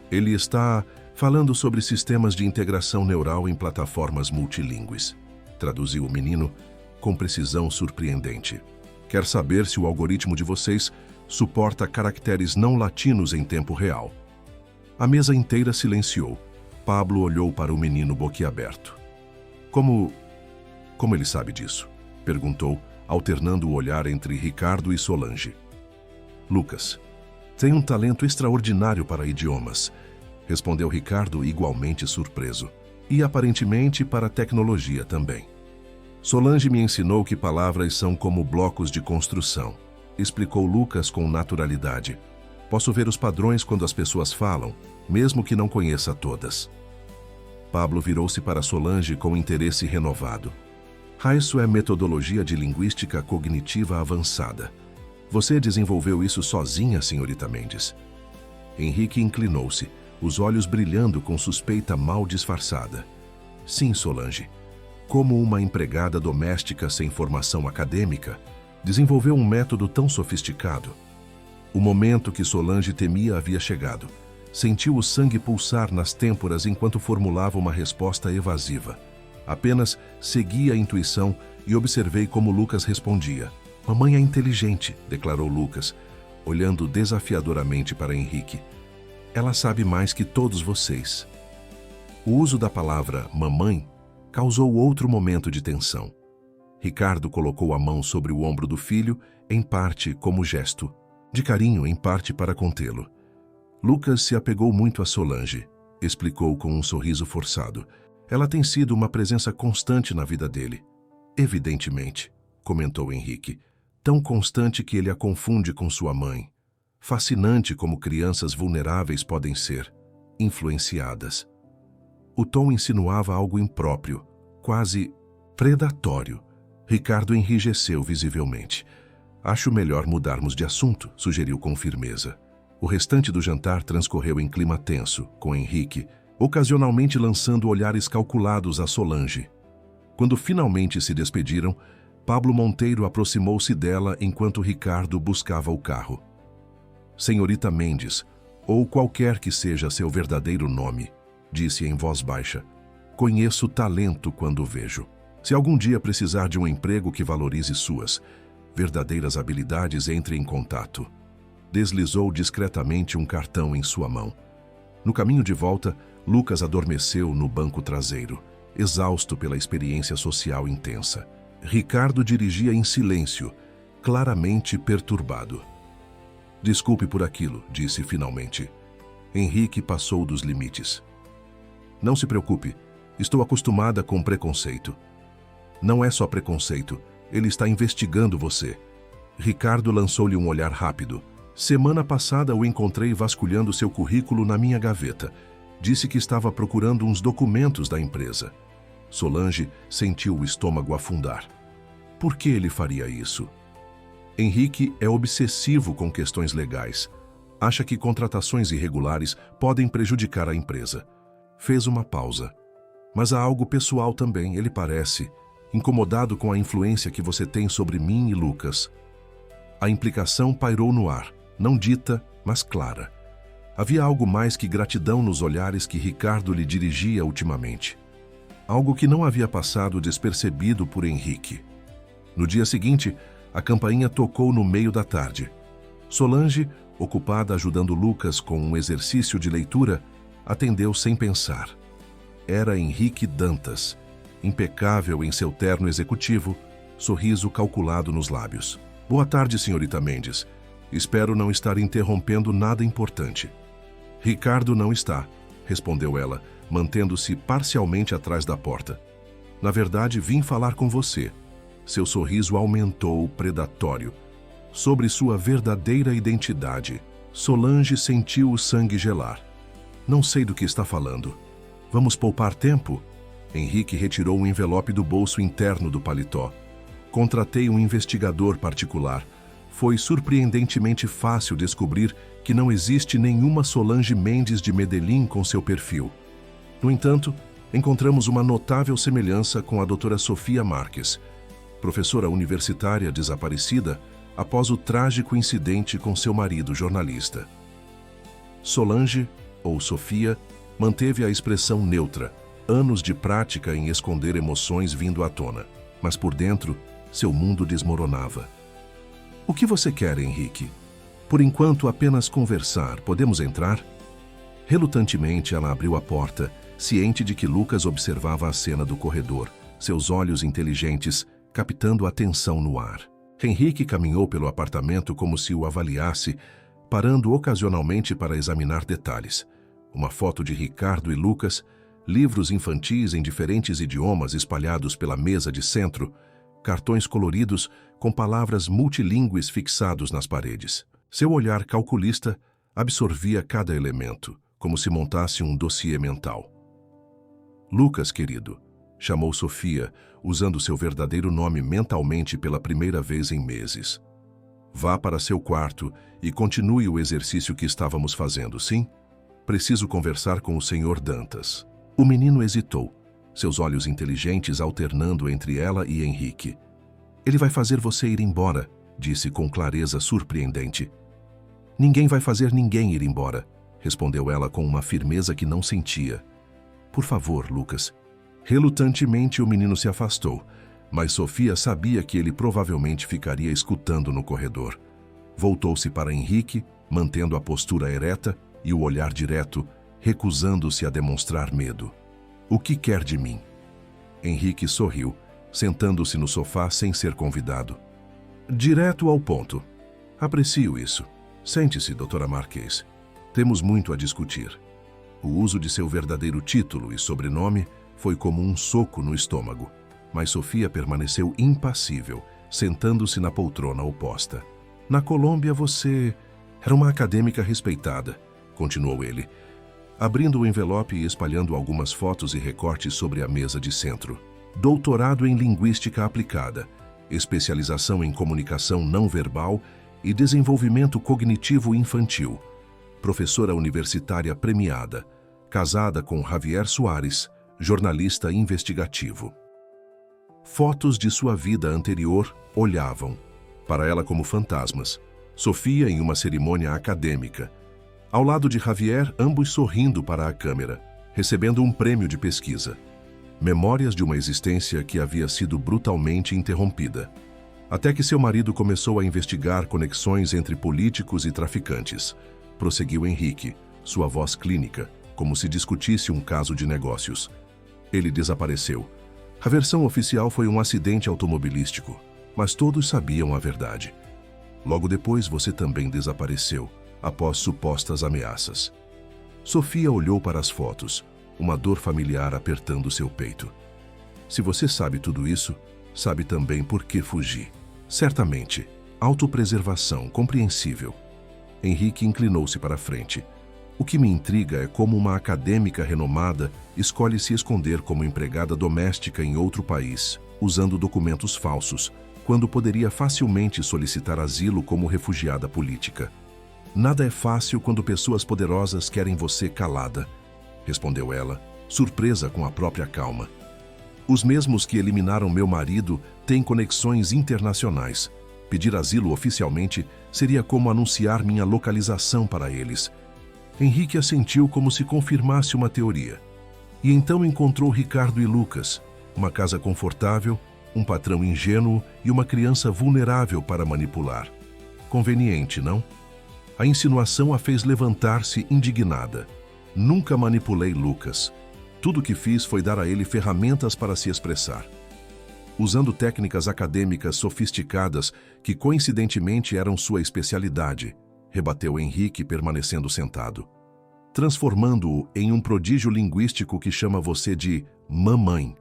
Ele está falando sobre sistemas de integração neural em plataformas multilingües, traduziu o menino com precisão surpreendente. Quer saber se o algoritmo de vocês suporta caracteres não latinos em tempo real. A mesa inteira silenciou. Pablo olhou para o menino boquiaberto. Como ele sabe disso? Perguntou, alternando o olhar entre Ricardo e Solange. Lucas, tem um talento extraordinário para idiomas, respondeu Ricardo igualmente surpreso. E aparentemente para tecnologia também. Solange me ensinou que palavras são como blocos de construção, explicou Lucas com naturalidade. Posso ver os padrões quando as pessoas falam, mesmo que não conheça todas. Pablo virou-se para Solange com interesse renovado. Isso é metodologia de linguística cognitiva avançada. Você desenvolveu isso sozinha, senhorita Mendes? Henrique inclinou-se, os olhos brilhando com suspeita mal disfarçada. Sim, Solange. Como uma empregada doméstica sem formação acadêmica, desenvolveu um método tão sofisticado. O momento que Solange temia havia chegado. Sentiu o sangue pulsar nas têmporas enquanto formulava uma resposta evasiva. Apenas segui a intuição e observei como Lucas respondia. Mamãe é inteligente, declarou Lucas, olhando desafiadoramente para Henrique. Ela sabe mais que todos vocês. O uso da palavra mamãe causou outro momento de tensão. Ricardo colocou a mão sobre o ombro do filho, em parte como gesto, de carinho, em parte para contê-lo. Lucas se apegou muito a Solange, explicou com um sorriso forçado. Ela tem sido uma presença constante na vida dele. Evidentemente, comentou Henrique, tão constante que ele a confunde com sua mãe. Fascinante como crianças vulneráveis podem ser, influenciadas. O tom insinuava algo impróprio, quase predatório. Ricardo enrijeceu visivelmente. Acho melhor mudarmos de assunto, sugeriu com firmeza. O restante do jantar transcorreu em clima tenso, com Henrique, ocasionalmente lançando olhares calculados a Solange. Quando finalmente se despediram, Pablo Monteiro aproximou-se dela enquanto Ricardo buscava o carro. Senhorita Mendes, ou qualquer que seja seu verdadeiro nome, disse em voz baixa, conheço talento quando o vejo. Se algum dia precisar de um emprego que valorize suas verdadeiras habilidades, entre em contato. Deslizou discretamente um cartão em sua mão. No caminho de volta, Lucas adormeceu no banco traseiro, exausto pela experiência social intensa. Ricardo dirigia em silêncio, claramente perturbado. Desculpe por aquilo, disse finalmente. Henrique passou dos limites. Não se preocupe, estou acostumada com preconceito. Não é só preconceito, ele está investigando você. Ricardo lançou-lhe um olhar rápido. Semana passada o encontrei vasculhando seu currículo na minha gaveta. Disse que estava procurando uns documentos da empresa. Solange sentiu o estômago afundar. Por que ele faria isso? Henrique é obsessivo com questões legais. Acha que contratações irregulares podem prejudicar a empresa. Fez uma pausa. Mas há algo pessoal também, ele parece, incomodado com a influência que você tem sobre mim e Lucas. A implicação pairou no ar, não dita, mas clara. Havia algo mais que gratidão nos olhares que Ricardo lhe dirigia ultimamente. Algo que não havia passado despercebido por Henrique. No dia seguinte, a campainha tocou no meio da tarde. Solange, ocupada ajudando Lucas com um exercício de leitura, atendeu sem pensar. Era Henrique Dantas, impecável em seu terno executivo, sorriso calculado nos lábios. Boa tarde, senhorita Mendes. Espero não estar interrompendo nada importante. Ricardo não está, respondeu ela, mantendo-se parcialmente atrás da porta. Na verdade, vim falar com você. Seu sorriso aumentou, predatório. Sobre sua verdadeira identidade, Solange sentiu o sangue gelar. Não sei do que está falando. Vamos poupar tempo? Henrique retirou um envelope do bolso interno do paletó. Contratei um investigador particular. Foi surpreendentemente fácil descobrir que não existe nenhuma Solange Mendes de Medellín com seu perfil. No entanto, encontramos uma notável semelhança com a doutora Sofia Marques, professora universitária desaparecida após o trágico incidente com seu marido jornalista. Solange, ou Sofia, manteve a expressão neutra, anos de prática em esconder emoções vindo à tona, mas por dentro, seu mundo desmoronava. O que você quer, Henrique? Por enquanto, apenas conversar. Podemos entrar? Relutantemente, ela abriu a porta, ciente de que Lucas observava a cena do corredor, seus olhos inteligentes captando a tensão no ar. Henrique caminhou pelo apartamento como se o avaliasse, parando ocasionalmente para examinar detalhes. Uma foto de Ricardo e Lucas, livros infantis em diferentes idiomas espalhados pela mesa de centro, cartões coloridos com palavras multilingües fixados nas paredes. Seu olhar calculista absorvia cada elemento, como se montasse um dossiê mental. Lucas, querido, chamou Sofia, usando seu verdadeiro nome mentalmente pela primeira vez em meses. Vá para seu quarto e continue o exercício que estávamos fazendo, sim? Preciso conversar com o senhor Dantas. O menino hesitou, seus olhos inteligentes alternando entre ela e Henrique. Ele vai fazer você ir embora, disse com clareza surpreendente. Ninguém vai fazer ninguém ir embora, respondeu ela com uma firmeza que não sentia. Por favor, Lucas. Relutantemente o menino se afastou, mas Sofia sabia que ele provavelmente ficaria escutando no corredor. Voltou-se para Henrique, mantendo a postura ereta e o olhar direto, recusando-se a demonstrar medo. O que quer de mim? Henrique sorriu, sentando-se no sofá sem ser convidado. Direto ao ponto. Aprecio isso. Sente-se, doutora Marques. Temos muito a discutir. O uso de seu verdadeiro título e sobrenome foi como um soco no estômago, mas Sofia permaneceu impassível, sentando-se na poltrona oposta. Na Colômbia você era uma acadêmica respeitada, continuou ele, abrindo o envelope e espalhando algumas fotos e recortes sobre a mesa de centro. Doutorado em Linguística Aplicada, especialização em comunicação não verbal e desenvolvimento cognitivo infantil, professora universitária premiada, casada com Javier Soares, jornalista investigativo. Fotos de sua vida anterior olhavam para ela como fantasmas. Sofia em uma cerimônia acadêmica. Ao lado de Javier, ambos sorrindo para a câmera, recebendo um prêmio de pesquisa. Memórias de uma existência que havia sido brutalmente interrompida. Até que seu marido começou a investigar conexões entre políticos e traficantes. Prosseguiu Henrique, sua voz clínica, como se discutisse um caso de negócios. Ele desapareceu. A versão oficial foi um acidente automobilístico, mas todos sabiam a verdade. Logo depois, você também desapareceu, após supostas ameaças. Sofia olhou para as fotos, uma dor familiar apertando seu peito. Se você sabe tudo isso, sabe também por que fugi. Certamente, autopreservação, compreensível. Henrique inclinou-se para a frente. O que me intriga é como uma acadêmica renomada escolhe se esconder como empregada doméstica em outro país, usando documentos falsos, quando poderia facilmente solicitar asilo como refugiada política. Nada é fácil quando pessoas poderosas querem você calada, respondeu ela, surpresa com a própria calma. Os mesmos que eliminaram meu marido têm conexões internacionais. Pedir asilo oficialmente seria como anunciar minha localização para eles. Henrique assentiu como se confirmasse uma teoria. E então encontrou Ricardo e Lucas, uma casa confortável, um patrão ingênuo e uma criança vulnerável para manipular. Conveniente, não? A insinuação a fez levantar-se indignada. Nunca manipulei Lucas. Tudo o que fiz foi dar a ele ferramentas para se expressar. Usando técnicas acadêmicas sofisticadas que coincidentemente eram sua especialidade, rebateu Henrique permanecendo sentado. Transformando-o em um prodígio linguístico que chama você de mamãe,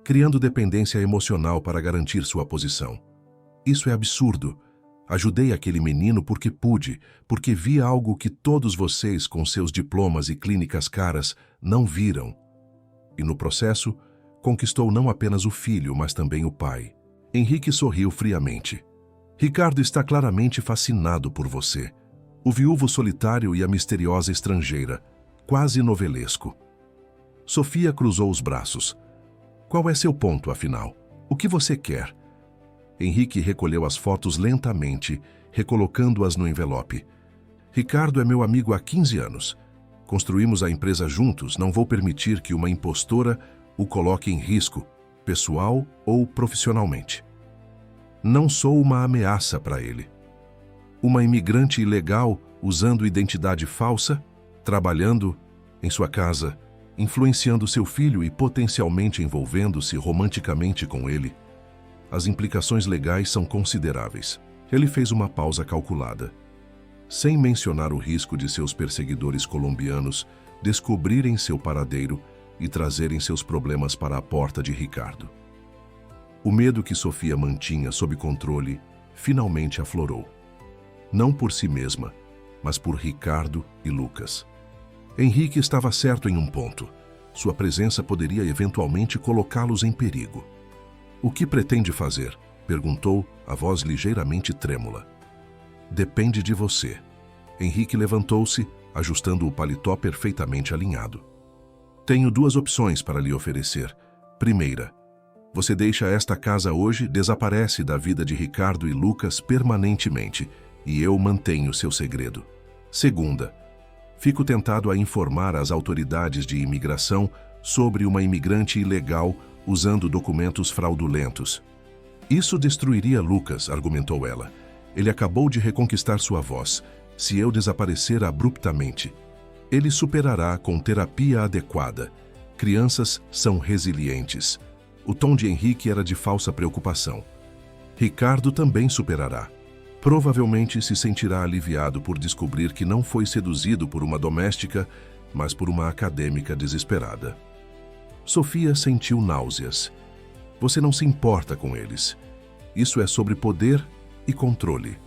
criando dependência emocional para garantir sua posição. Isso é absurdo. Ajudei aquele menino porque pude, porque vi algo que todos vocês, com seus diplomas e clínicas caras, não viram. E no processo, conquistou não apenas o filho, mas também o pai. Henrique sorriu friamente. Ricardo está claramente fascinado por você. O viúvo solitário e a misteriosa estrangeira, quase novelesco. Sofia cruzou os braços. Qual é seu ponto, afinal? O que você quer? Henrique recolheu as fotos lentamente, recolocando-as no envelope. Ricardo é meu amigo há 15 anos. Construímos a empresa juntos, não vou permitir que uma impostora o coloque em risco, pessoal ou profissionalmente. Não sou uma ameaça para ele. Uma imigrante ilegal usando identidade falsa, trabalhando em sua casa, influenciando seu filho e potencialmente envolvendo-se romanticamente com ele. As implicações legais são consideráveis. Ele fez uma pausa calculada. Sem mencionar o risco de seus perseguidores colombianos descobrirem seu paradeiro e trazerem seus problemas para a porta de Ricardo. O medo que Sofia mantinha sob controle finalmente aflorou. Não por si mesma, mas por Ricardo e Lucas. Henrique estava certo em um ponto. Sua presença poderia eventualmente colocá-los em perigo. O que pretende fazer? Perguntou, a voz ligeiramente trêmula. Depende de você. Henrique levantou-se, ajustando o paletó perfeitamente alinhado. Tenho duas opções para lhe oferecer. Primeira, você deixa esta casa hoje, desaparece da vida de Ricardo e Lucas permanentemente, e eu mantenho seu segredo. Segunda, fico tentado a informar as autoridades de imigração sobre uma imigrante ilegal usando documentos fraudulentos. Isso destruiria Lucas, argumentou ela. Ele acabou de reconquistar sua voz. Se eu desaparecer abruptamente, ele superará com terapia adequada. Crianças são resilientes. O tom de Henrique era de falsa preocupação. Ricardo também superará. Provavelmente se sentirá aliviado por descobrir que não foi seduzido por uma doméstica, mas por uma acadêmica desesperada. Sofia sentiu náuseas. Você não se importa com eles. Isso é sobre poder e controle.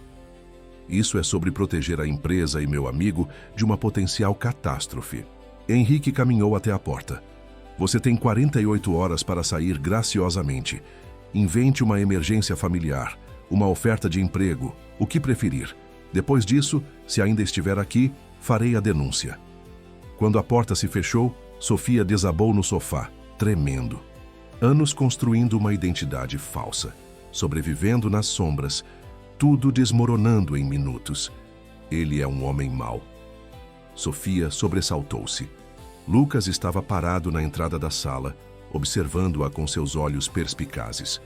Isso é sobre proteger a empresa e meu amigo de uma potencial catástrofe. Henrique caminhou até a porta. Você tem 48 horas para sair graciosamente. Invente uma emergência familiar, uma oferta de emprego, o que preferir. Depois disso, se ainda estiver aqui, farei a denúncia. Quando a porta se fechou, Sofia desabou no sofá, tremendo. Anos construindo uma identidade falsa, sobrevivendo nas sombras, tudo desmoronando em minutos. Ele é um homem mau. Sofia sobressaltou-se. Lucas estava parado na entrada da sala, observando-a com seus olhos perspicazes.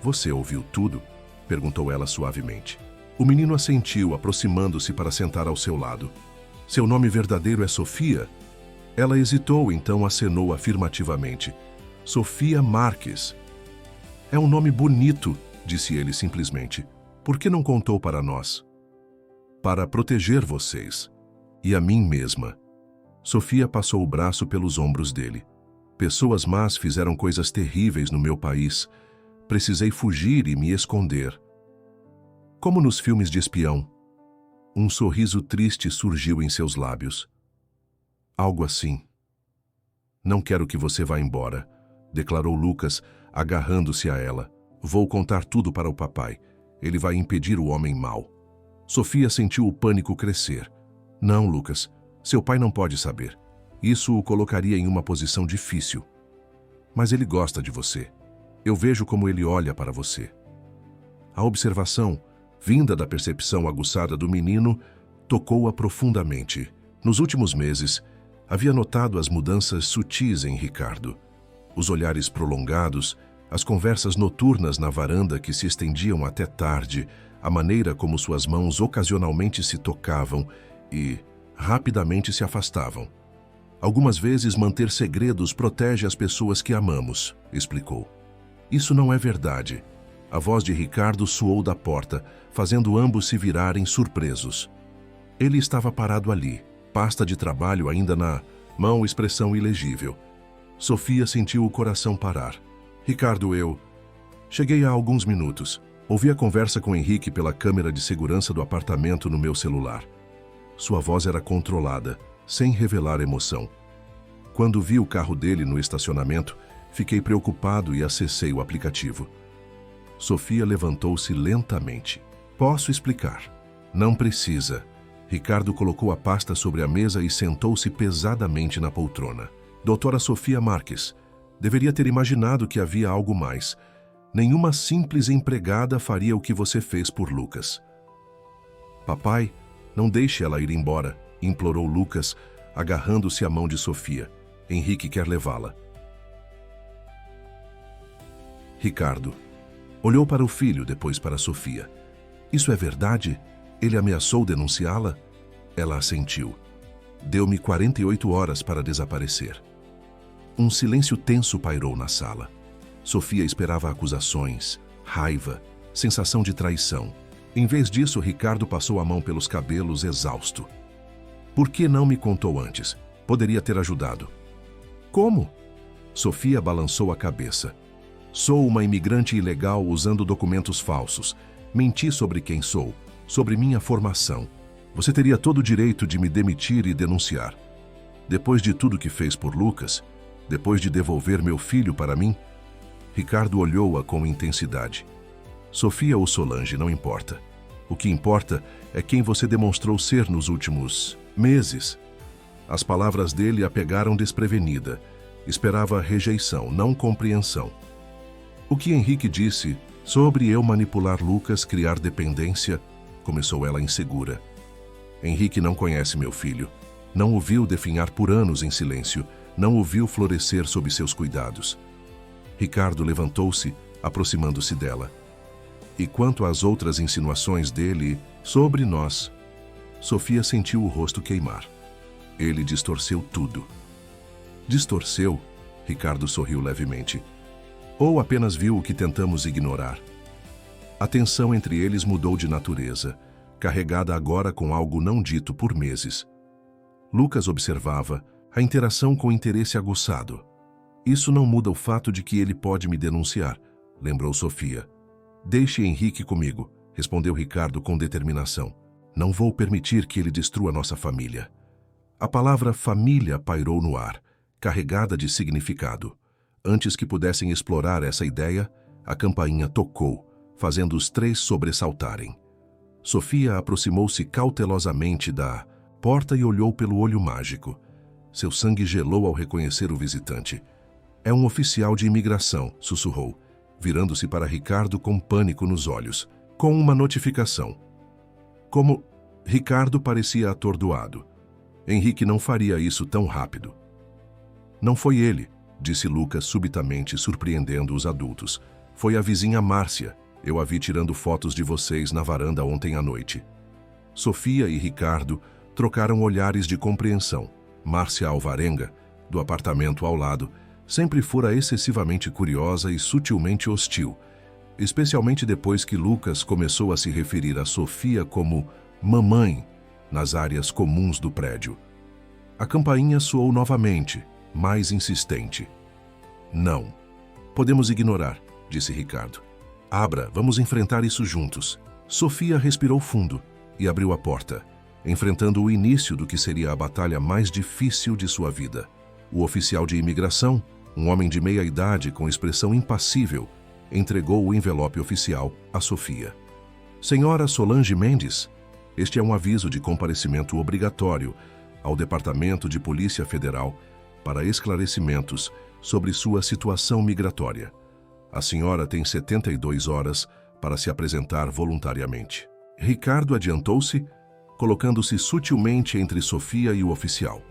"Você ouviu tudo?" perguntou ela suavemente. O menino assentiu, aproximando-se para sentar ao seu lado. "Seu nome verdadeiro é Sofia?" Ela hesitou, então acenou afirmativamente. "Sofia Marques." "É um nome bonito", disse ele simplesmente. "Por que não contou para nós?" "Para proteger vocês. E a mim mesma." Sofia passou o braço pelos ombros dele. "Pessoas más fizeram coisas terríveis no meu país. Precisei fugir e me esconder." Como nos filmes de espião. Um sorriso triste surgiu em seus lábios. "Algo assim." "Não quero que você vá embora", declarou Lucas, agarrando-se a ela. "Vou contar tudo para o papai. Ele vai impedir o homem mau." Sofia sentiu o pânico crescer. "Não, Lucas. Seu pai não pode saber. Isso o colocaria em uma posição difícil. Mas ele gosta de você. Eu vejo como ele olha para você." A observação, vinda da percepção aguçada do menino, tocou-a profundamente. Nos últimos meses, havia notado as mudanças sutis em Ricardo. Os olhares prolongados, as conversas noturnas na varanda que se estendiam até tarde, a maneira como suas mãos ocasionalmente se tocavam e rapidamente se afastavam. "Algumas vezes manter segredos protege as pessoas que amamos", explicou. "Isso não é verdade." A voz de Ricardo soou da porta, fazendo ambos se virarem surpresos. Ele estava parado ali, pasta de trabalho ainda na mão, expressão ilegível. Sofia sentiu o coração parar. "Ricardo, eu..." "Cheguei há alguns minutos. Ouvi a conversa com Henrique pela câmera de segurança do apartamento no meu celular." Sua voz era controlada, sem revelar emoção. "Quando vi o carro dele no estacionamento, fiquei preocupado e acessei o aplicativo." Sofia levantou-se lentamente. "Posso explicar?" "Não precisa." Ricardo colocou a pasta sobre a mesa e sentou-se pesadamente na poltrona. "Doutora Sofia Marques, deveria ter imaginado que havia algo mais. Nenhuma simples empregada faria o que você fez por Lucas." "Papai, não deixe ela ir embora", implorou Lucas, agarrando-se à mão de Sofia. "Henrique quer levá-la." Ricardo olhou para o filho, depois para Sofia. "Isso é verdade? Ele ameaçou denunciá-la?" Ela assentiu. "Deu-me 48 horas para desaparecer." Um silêncio tenso pairou na sala. Sofia esperava acusações, raiva, sensação de traição. Em vez disso, Ricardo passou a mão pelos cabelos, exausto. "Por que não me contou antes? Poderia ter ajudado." "Como?" Sofia balançou a cabeça. "Sou uma imigrante ilegal usando documentos falsos. Menti sobre quem sou, sobre minha formação. Você teria todo o direito de me demitir e denunciar. Depois de tudo que fez por Lucas, depois de devolver meu filho para mim." Ricardo olhou-a com intensidade. "Sofia ou Solange, não importa. O que importa é quem você demonstrou ser nos últimos meses." As palavras dele a pegaram desprevenida. Esperava rejeição, não compreensão. "O que Henrique disse sobre eu manipular Lucas, criar dependência?" começou ela insegura. "Henrique não conhece meu filho. Não o viu definhar por anos em silêncio. Não o viu florescer sob seus cuidados." Ricardo levantou-se, aproximando-se dela. "E quanto às outras insinuações dele sobre nós?" Sofia sentiu o rosto queimar. "Ele distorceu tudo." "Distorceu?" Ricardo sorriu levemente. "Ou apenas viu o que tentamos ignorar?" A tensão entre eles mudou de natureza, carregada agora com algo não dito por meses. Lucas observava a interação com interesse aguçado. "Isso não muda o fato de que ele pode me denunciar", lembrou Sofia. "Deixe Henrique comigo", respondeu Ricardo com determinação. "Não vou permitir que ele destrua nossa família." A palavra família pairou no ar, carregada de significado. Antes que pudessem explorar essa ideia, a campainha tocou, fazendo os três sobressaltarem. Sofia aproximou-se cautelosamente da porta e olhou pelo olho mágico. Seu sangue gelou ao reconhecer o visitante. É um oficial de imigração, sussurrou, virando-se para Ricardo com pânico nos olhos, com uma notificação. Como Ricardo parecia atordoado. Henrique não faria isso tão rápido. Não foi ele, disse Lucas subitamente, surpreendendo os adultos. Foi a vizinha Márcia. Eu a vi tirando fotos de vocês na varanda ontem à noite. Sofia e Ricardo trocaram olhares de compreensão. Márcia Alvarenga, do apartamento ao lado, sempre fora excessivamente curiosa e sutilmente hostil, especialmente depois que Lucas começou a se referir a Sofia como mamãe nas áreas comuns do prédio. A campainha soou novamente, mais insistente. Não. Podemos ignorar, disse Ricardo. Abra, vamos enfrentar isso juntos. Sofia respirou fundo e abriu a porta, enfrentando o início do que seria a batalha mais difícil de sua vida. O oficial de imigração, um homem de meia idade com expressão impassível, entregou o envelope oficial a Sofia. Senhora Solange Mendes, este é um aviso de comparecimento obrigatório ao Departamento de Polícia Federal para esclarecimentos sobre sua situação migratória. A senhora tem 72 horas para se apresentar voluntariamente. Ricardo adiantou-se, colocando-se sutilmente entre Sofia e o oficial.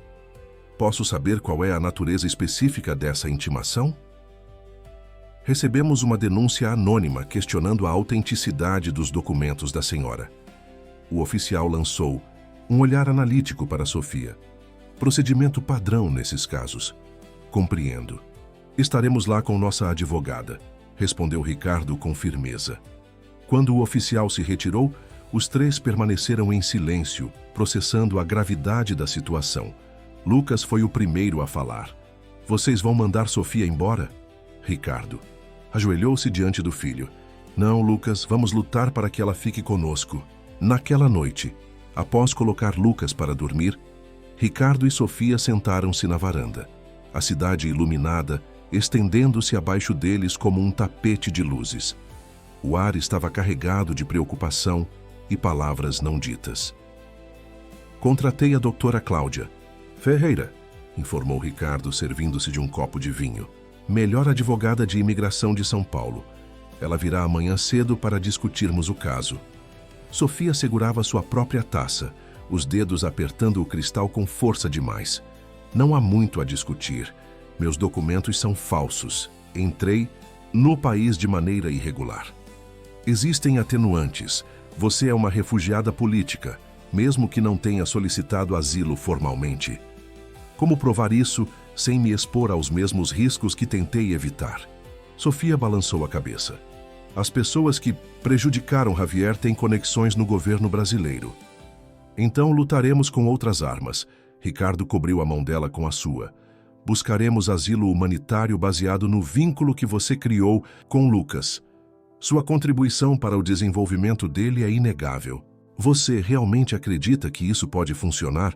Posso saber qual é a natureza específica dessa intimação? Recebemos uma denúncia anônima questionando a autenticidade dos documentos da senhora. O oficial lançou um olhar analítico para Sofia. Procedimento padrão nesses casos. Compreendo. Estaremos lá com nossa advogada, respondeu Ricardo com firmeza. Quando o oficial se retirou, os três permaneceram em silêncio, processando a gravidade da situação. Lucas foi o primeiro a falar. Vocês vão mandar Sofia embora? Ricardo ajoelhou-se diante do filho. Não, Lucas, vamos lutar para que ela fique conosco. Naquela noite, após colocar Lucas para dormir, Ricardo e Sofia sentaram-se na varanda. A cidade iluminada, estendendo-se abaixo deles como um tapete de luzes. O ar estava carregado de preocupação e palavras não ditas. Contratei a doutora Cláudia Ferreira, informou Ricardo, servindo-se de um copo de vinho. Melhor advogada de imigração de São Paulo. Ela virá amanhã cedo para discutirmos o caso. Sofia segurava sua própria taça, os dedos apertando o cristal com força demais. Não há muito a discutir. Meus documentos são falsos. Entrei no país de maneira irregular. Existem atenuantes. Você é uma refugiada política, mesmo que não tenha solicitado asilo formalmente. Como provar isso sem me expor aos mesmos riscos que tentei evitar? Sofia balançou a cabeça. As pessoas que prejudicaram Javier têm conexões no governo brasileiro. Então lutaremos com outras armas. Ricardo cobriu a mão dela com a sua. Buscaremos asilo humanitário baseado no vínculo que você criou com Lucas. Sua contribuição para o desenvolvimento dele é inegável. Você realmente acredita que isso pode funcionar?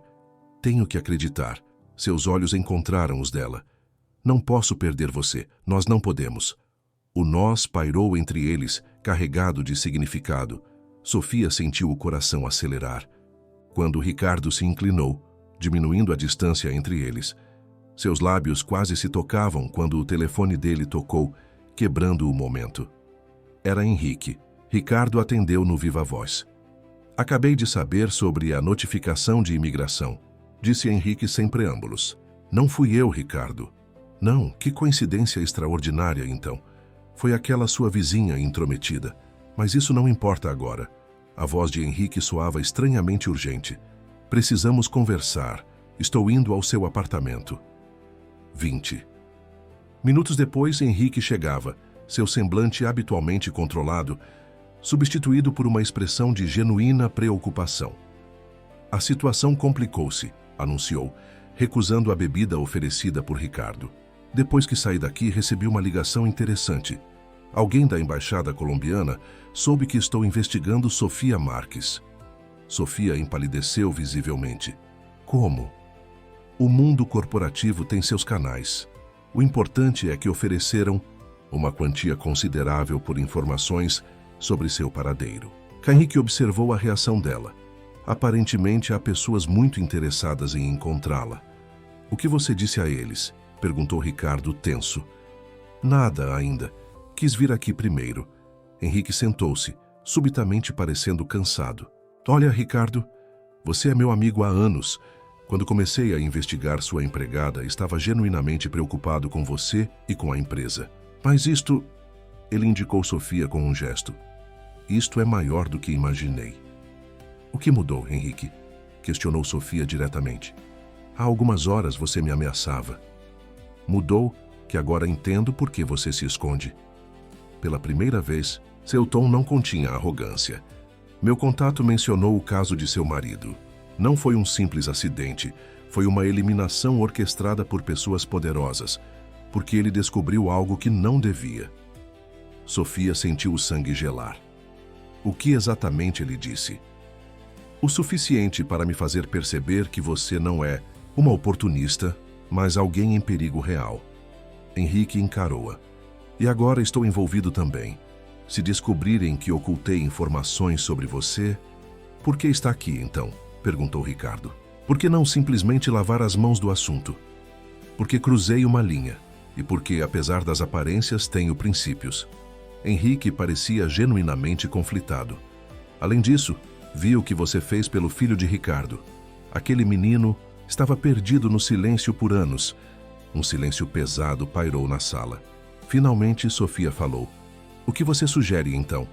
Tenho que acreditar. Seus olhos encontraram os dela. Não posso perder você. Nós não podemos. O nós pairou entre eles, carregado de significado. Sofia sentiu o coração acelerar. Quando Ricardo se inclinou, diminuindo a distância entre eles, seus lábios quase se tocavam quando o telefone dele tocou, quebrando o momento. Era Henrique. Ricardo atendeu no viva voz. Acabei de saber sobre a notificação de imigração, disse Henrique sem preâmbulos. Não fui eu, Ricardo. Não, que coincidência extraordinária, então. Foi aquela sua vizinha intrometida. Mas isso não importa agora. A voz de Henrique soava estranhamente urgente. Precisamos conversar. Estou indo ao seu apartamento. 20. Minutos depois, Henrique chegava, seu semblante habitualmente controlado, substituído por uma expressão de genuína preocupação. A situação complicou-se, anunciou, recusando a bebida oferecida por Ricardo. Depois que saí daqui, recebi uma ligação interessante. Alguém da embaixada colombiana soube que estou investigando Sofia Marques. Sofia empalideceu visivelmente. Como? O mundo corporativo tem seus canais. O importante é que ofereceram uma quantia considerável por informações sobre seu paradeiro. Henrique observou a reação dela. Aparentemente há pessoas muito interessadas em encontrá-la. O que você disse a eles? Perguntou Ricardo, tenso. Nada ainda. Quis vir aqui primeiro. Henrique sentou-se, subitamente parecendo cansado. Olha, Ricardo, você é meu amigo há anos. Quando comecei a investigar sua empregada, estava genuinamente preocupado com você e com a empresa. Mas isto... Ele indicou Sofia com um gesto. Isto é maior do que imaginei. O que mudou, Henrique? Questionou Sofia diretamente. Há algumas horas você me ameaçava. Mudou que agora entendo por que você se esconde. Pela primeira vez, seu tom não continha arrogância. Meu contato mencionou o caso de seu marido. Não foi um simples acidente, foi uma eliminação orquestrada por pessoas poderosas, porque ele descobriu algo que não devia. Sofia sentiu o sangue gelar. O que exatamente ele disse? O suficiente para me fazer perceber que você não é uma oportunista, mas alguém em perigo real. Henrique encarou-a. E agora estou envolvido também. Se descobrirem que ocultei informações sobre você... Por que está aqui, então? Perguntou Ricardo. Por que não simplesmente lavar as mãos do assunto? Porque cruzei uma linha. E porque, apesar das aparências, tenho princípios. Henrique parecia genuinamente conflitado. Além disso, vi o que você fez pelo filho de Ricardo. Aquele menino estava perdido no silêncio por anos. Um silêncio pesado pairou na sala. Finalmente, Sofia falou. O que você sugere, então?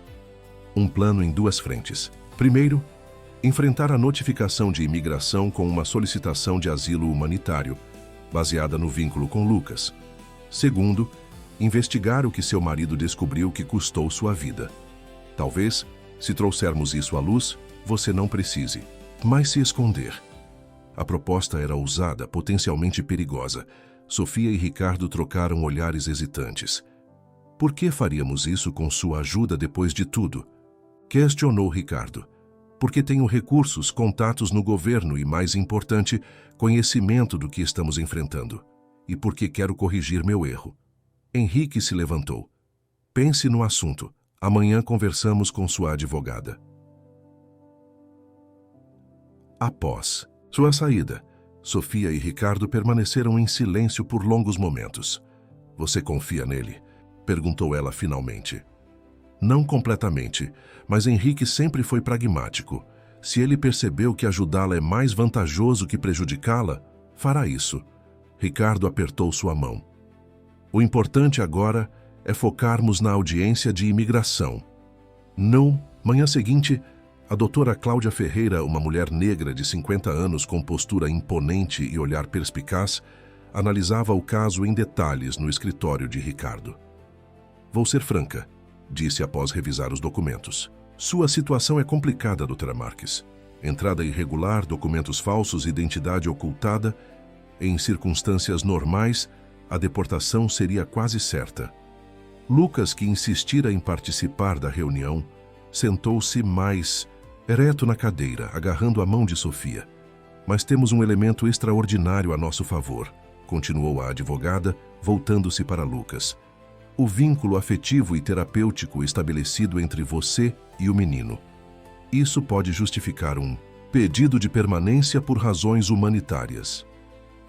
Um plano em duas frentes. Primeiro, enfrentar a notificação de imigração com uma solicitação de asilo humanitário, baseada no vínculo com Lucas. Segundo, investigar o que seu marido descobriu que custou sua vida. Talvez, se trouxermos isso à luz, você não precise mais se esconder. A proposta era ousada, potencialmente perigosa. Sofia e Ricardo trocaram olhares hesitantes. Por que faríamos isso com sua ajuda depois de tudo? Questionou Ricardo. Porque tenho recursos, contatos no governo e, mais importante, conhecimento do que estamos enfrentando. E porque quero corrigir meu erro. Henrique se levantou. Pense no assunto. Amanhã conversamos com sua advogada. Após sua saída, Sofia e Ricardo permaneceram em silêncio por longos momentos. Você confia nele? Perguntou ela finalmente. Não completamente, mas Henrique sempre foi pragmático. Se ele percebeu que ajudá-la é mais vantajoso que prejudicá-la, fará isso. Ricardo apertou sua mão. O importante agora é focarmos na audiência de imigração. Na manhã seguinte, a doutora Cláudia Ferreira, uma mulher negra de 50 anos com postura imponente e olhar perspicaz, analisava o caso em detalhes no escritório de Ricardo. Vou ser franca, disse após revisar os documentos. Sua situação é complicada, doutora Marques. Entrada irregular, documentos falsos, identidade ocultada. Em circunstâncias normais, a deportação seria quase certa. Lucas, que insistira em participar da reunião, sentou-se mais ereto na cadeira, agarrando a mão de Sofia. Mas temos um elemento extraordinário a nosso favor, continuou a advogada, voltando-se para Lucas. O vínculo afetivo e terapêutico estabelecido entre você e o menino. Isso pode justificar um pedido de permanência por razões humanitárias.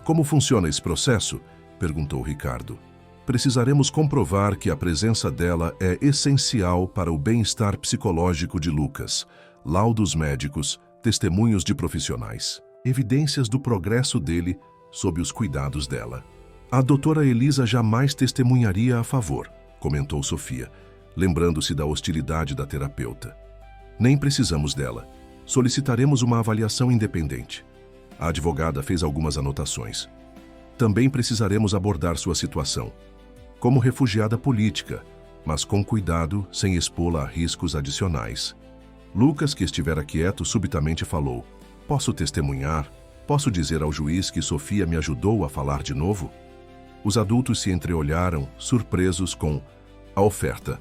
Como funciona esse processo? Perguntou Ricardo. Precisaremos comprovar que a presença dela é essencial para o bem-estar psicológico de Lucas, laudos médicos, testemunhos de profissionais, evidências do progresso dele sob os cuidados dela. A doutora Elisa jamais testemunharia a favor, comentou Sofia, lembrando-se da hostilidade da terapeuta. Nem precisamos dela. Solicitaremos uma avaliação independente. A advogada fez algumas anotações. Também precisaremos abordar sua situação. Como refugiada política, mas com cuidado, sem expô-la a riscos adicionais. Lucas, que estivera quieto, subitamente falou. Posso testemunhar? Posso dizer ao juiz que Sofia me ajudou a falar de novo? Os adultos se entreolharam, surpresos com a oferta.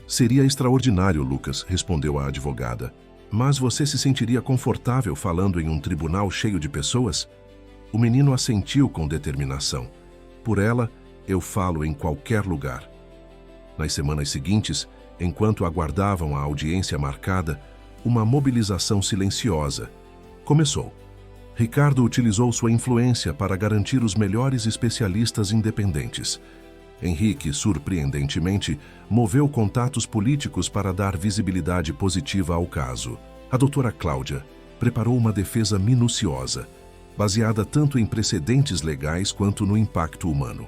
Seria extraordinário, Lucas, respondeu a advogada. Mas você se sentiria confortável falando em um tribunal cheio de pessoas? O menino assentiu com determinação. Por ela, eu falo em qualquer lugar. Nas semanas seguintes, enquanto aguardavam a audiência marcada, uma mobilização silenciosa começou. Ricardo utilizou sua influência para garantir os melhores especialistas independentes. Henrique, surpreendentemente, moveu contatos políticos para dar visibilidade positiva ao caso. A doutora Cláudia preparou uma defesa minuciosa, baseada tanto em precedentes legais quanto no impacto humano.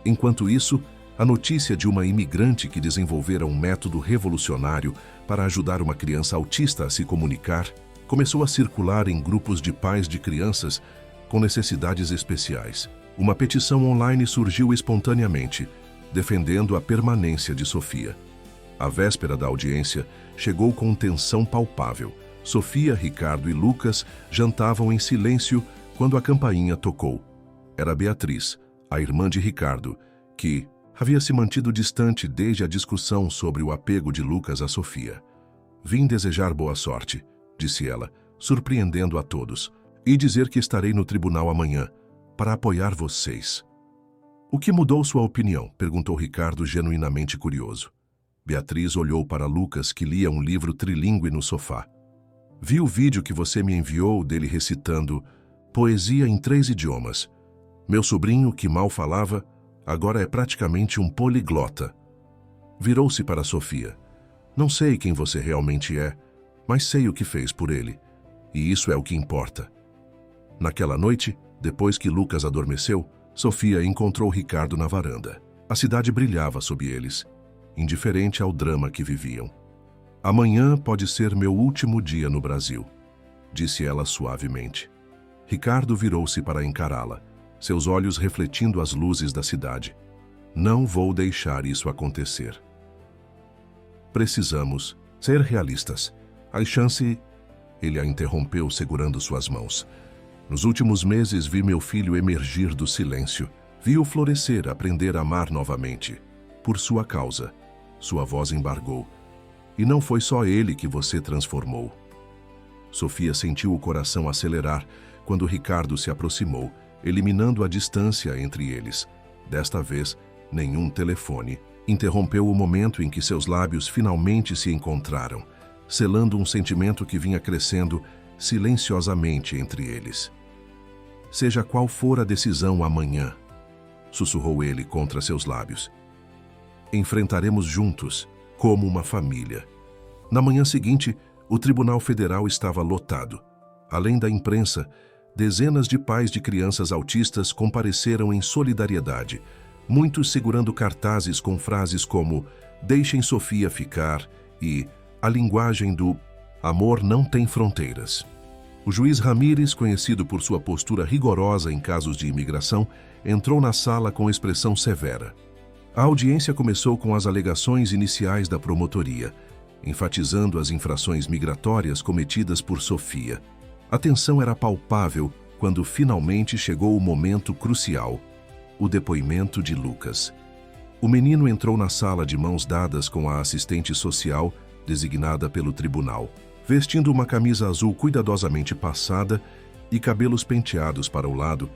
Enquanto isso, a notícia de uma imigrante que desenvolvera um método revolucionário para ajudar uma criança autista a se comunicar começou a circular em grupos de pais de crianças com necessidades especiais. Uma petição online surgiu espontaneamente, defendendo a permanência de Sofia. A véspera da audiência chegou com tensão palpável. Sofia, Ricardo e Lucas jantavam em silêncio quando a campainha tocou. Era Beatriz, a irmã de Ricardo, que havia se mantido distante desde a discussão sobre o apego de Lucas a Sofia. "Vim desejar boa sorte", disse ela, surpreendendo a todos, "e dizer que estarei no tribunal amanhã, para apoiar vocês." "O que mudou sua opinião?", perguntou Ricardo, genuinamente curioso. Beatriz olhou para Lucas, que lia um livro trilíngue no sofá. "Vi o vídeo que você me enviou dele recitando poesia em 3 idiomas. Meu sobrinho, que mal falava, agora é praticamente um poliglota." Virou-se para Sofia. "Não sei quem você realmente é, mas sei o que fez por ele, e isso é o que importa." Naquela noite, depois que Lucas adormeceu, Sofia encontrou Ricardo na varanda. A cidade brilhava sob eles, indiferente ao drama que viviam. "Amanhã pode ser meu último dia no Brasil", disse ela suavemente. Ricardo virou-se para encará-la, seus olhos refletindo as luzes da cidade. "Não vou deixar isso acontecer. Precisamos ser realistas. A chance..." Ele a interrompeu, segurando suas mãos. "Nos últimos meses vi meu filho emergir do silêncio. Vi-o florescer, aprender a amar novamente. Por sua causa." Sua voz embargou. "E não foi só ele que você transformou." Sofia sentiu o coração acelerar quando Ricardo se aproximou, eliminando a distância entre eles. Desta vez, nenhum telefone interrompeu o momento em que seus lábios finalmente se encontraram, selando um sentimento que vinha crescendo silenciosamente entre eles. "Seja qual for a decisão amanhã", sussurrou ele contra seus lábios, "enfrentaremos juntos, como uma família." Na manhã seguinte, o Tribunal Federal estava lotado. Além da imprensa, dezenas de pais de crianças autistas compareceram em solidariedade, muitos segurando cartazes com frases como "Deixem Sofia ficar" e "A linguagem do amor não tem fronteiras." O juiz Ramírez, conhecido por sua postura rigorosa em casos de imigração, entrou na sala com expressão severa. A audiência começou com as alegações iniciais da promotoria, enfatizando as infrações migratórias cometidas por Sofia. A tensão era palpável quando finalmente chegou o momento crucial: o depoimento de Lucas. O menino entrou na sala de mãos dadas com a assistente social designada pelo tribunal, vestindo uma camisa azul cuidadosamente passada e cabelos penteados para o lado.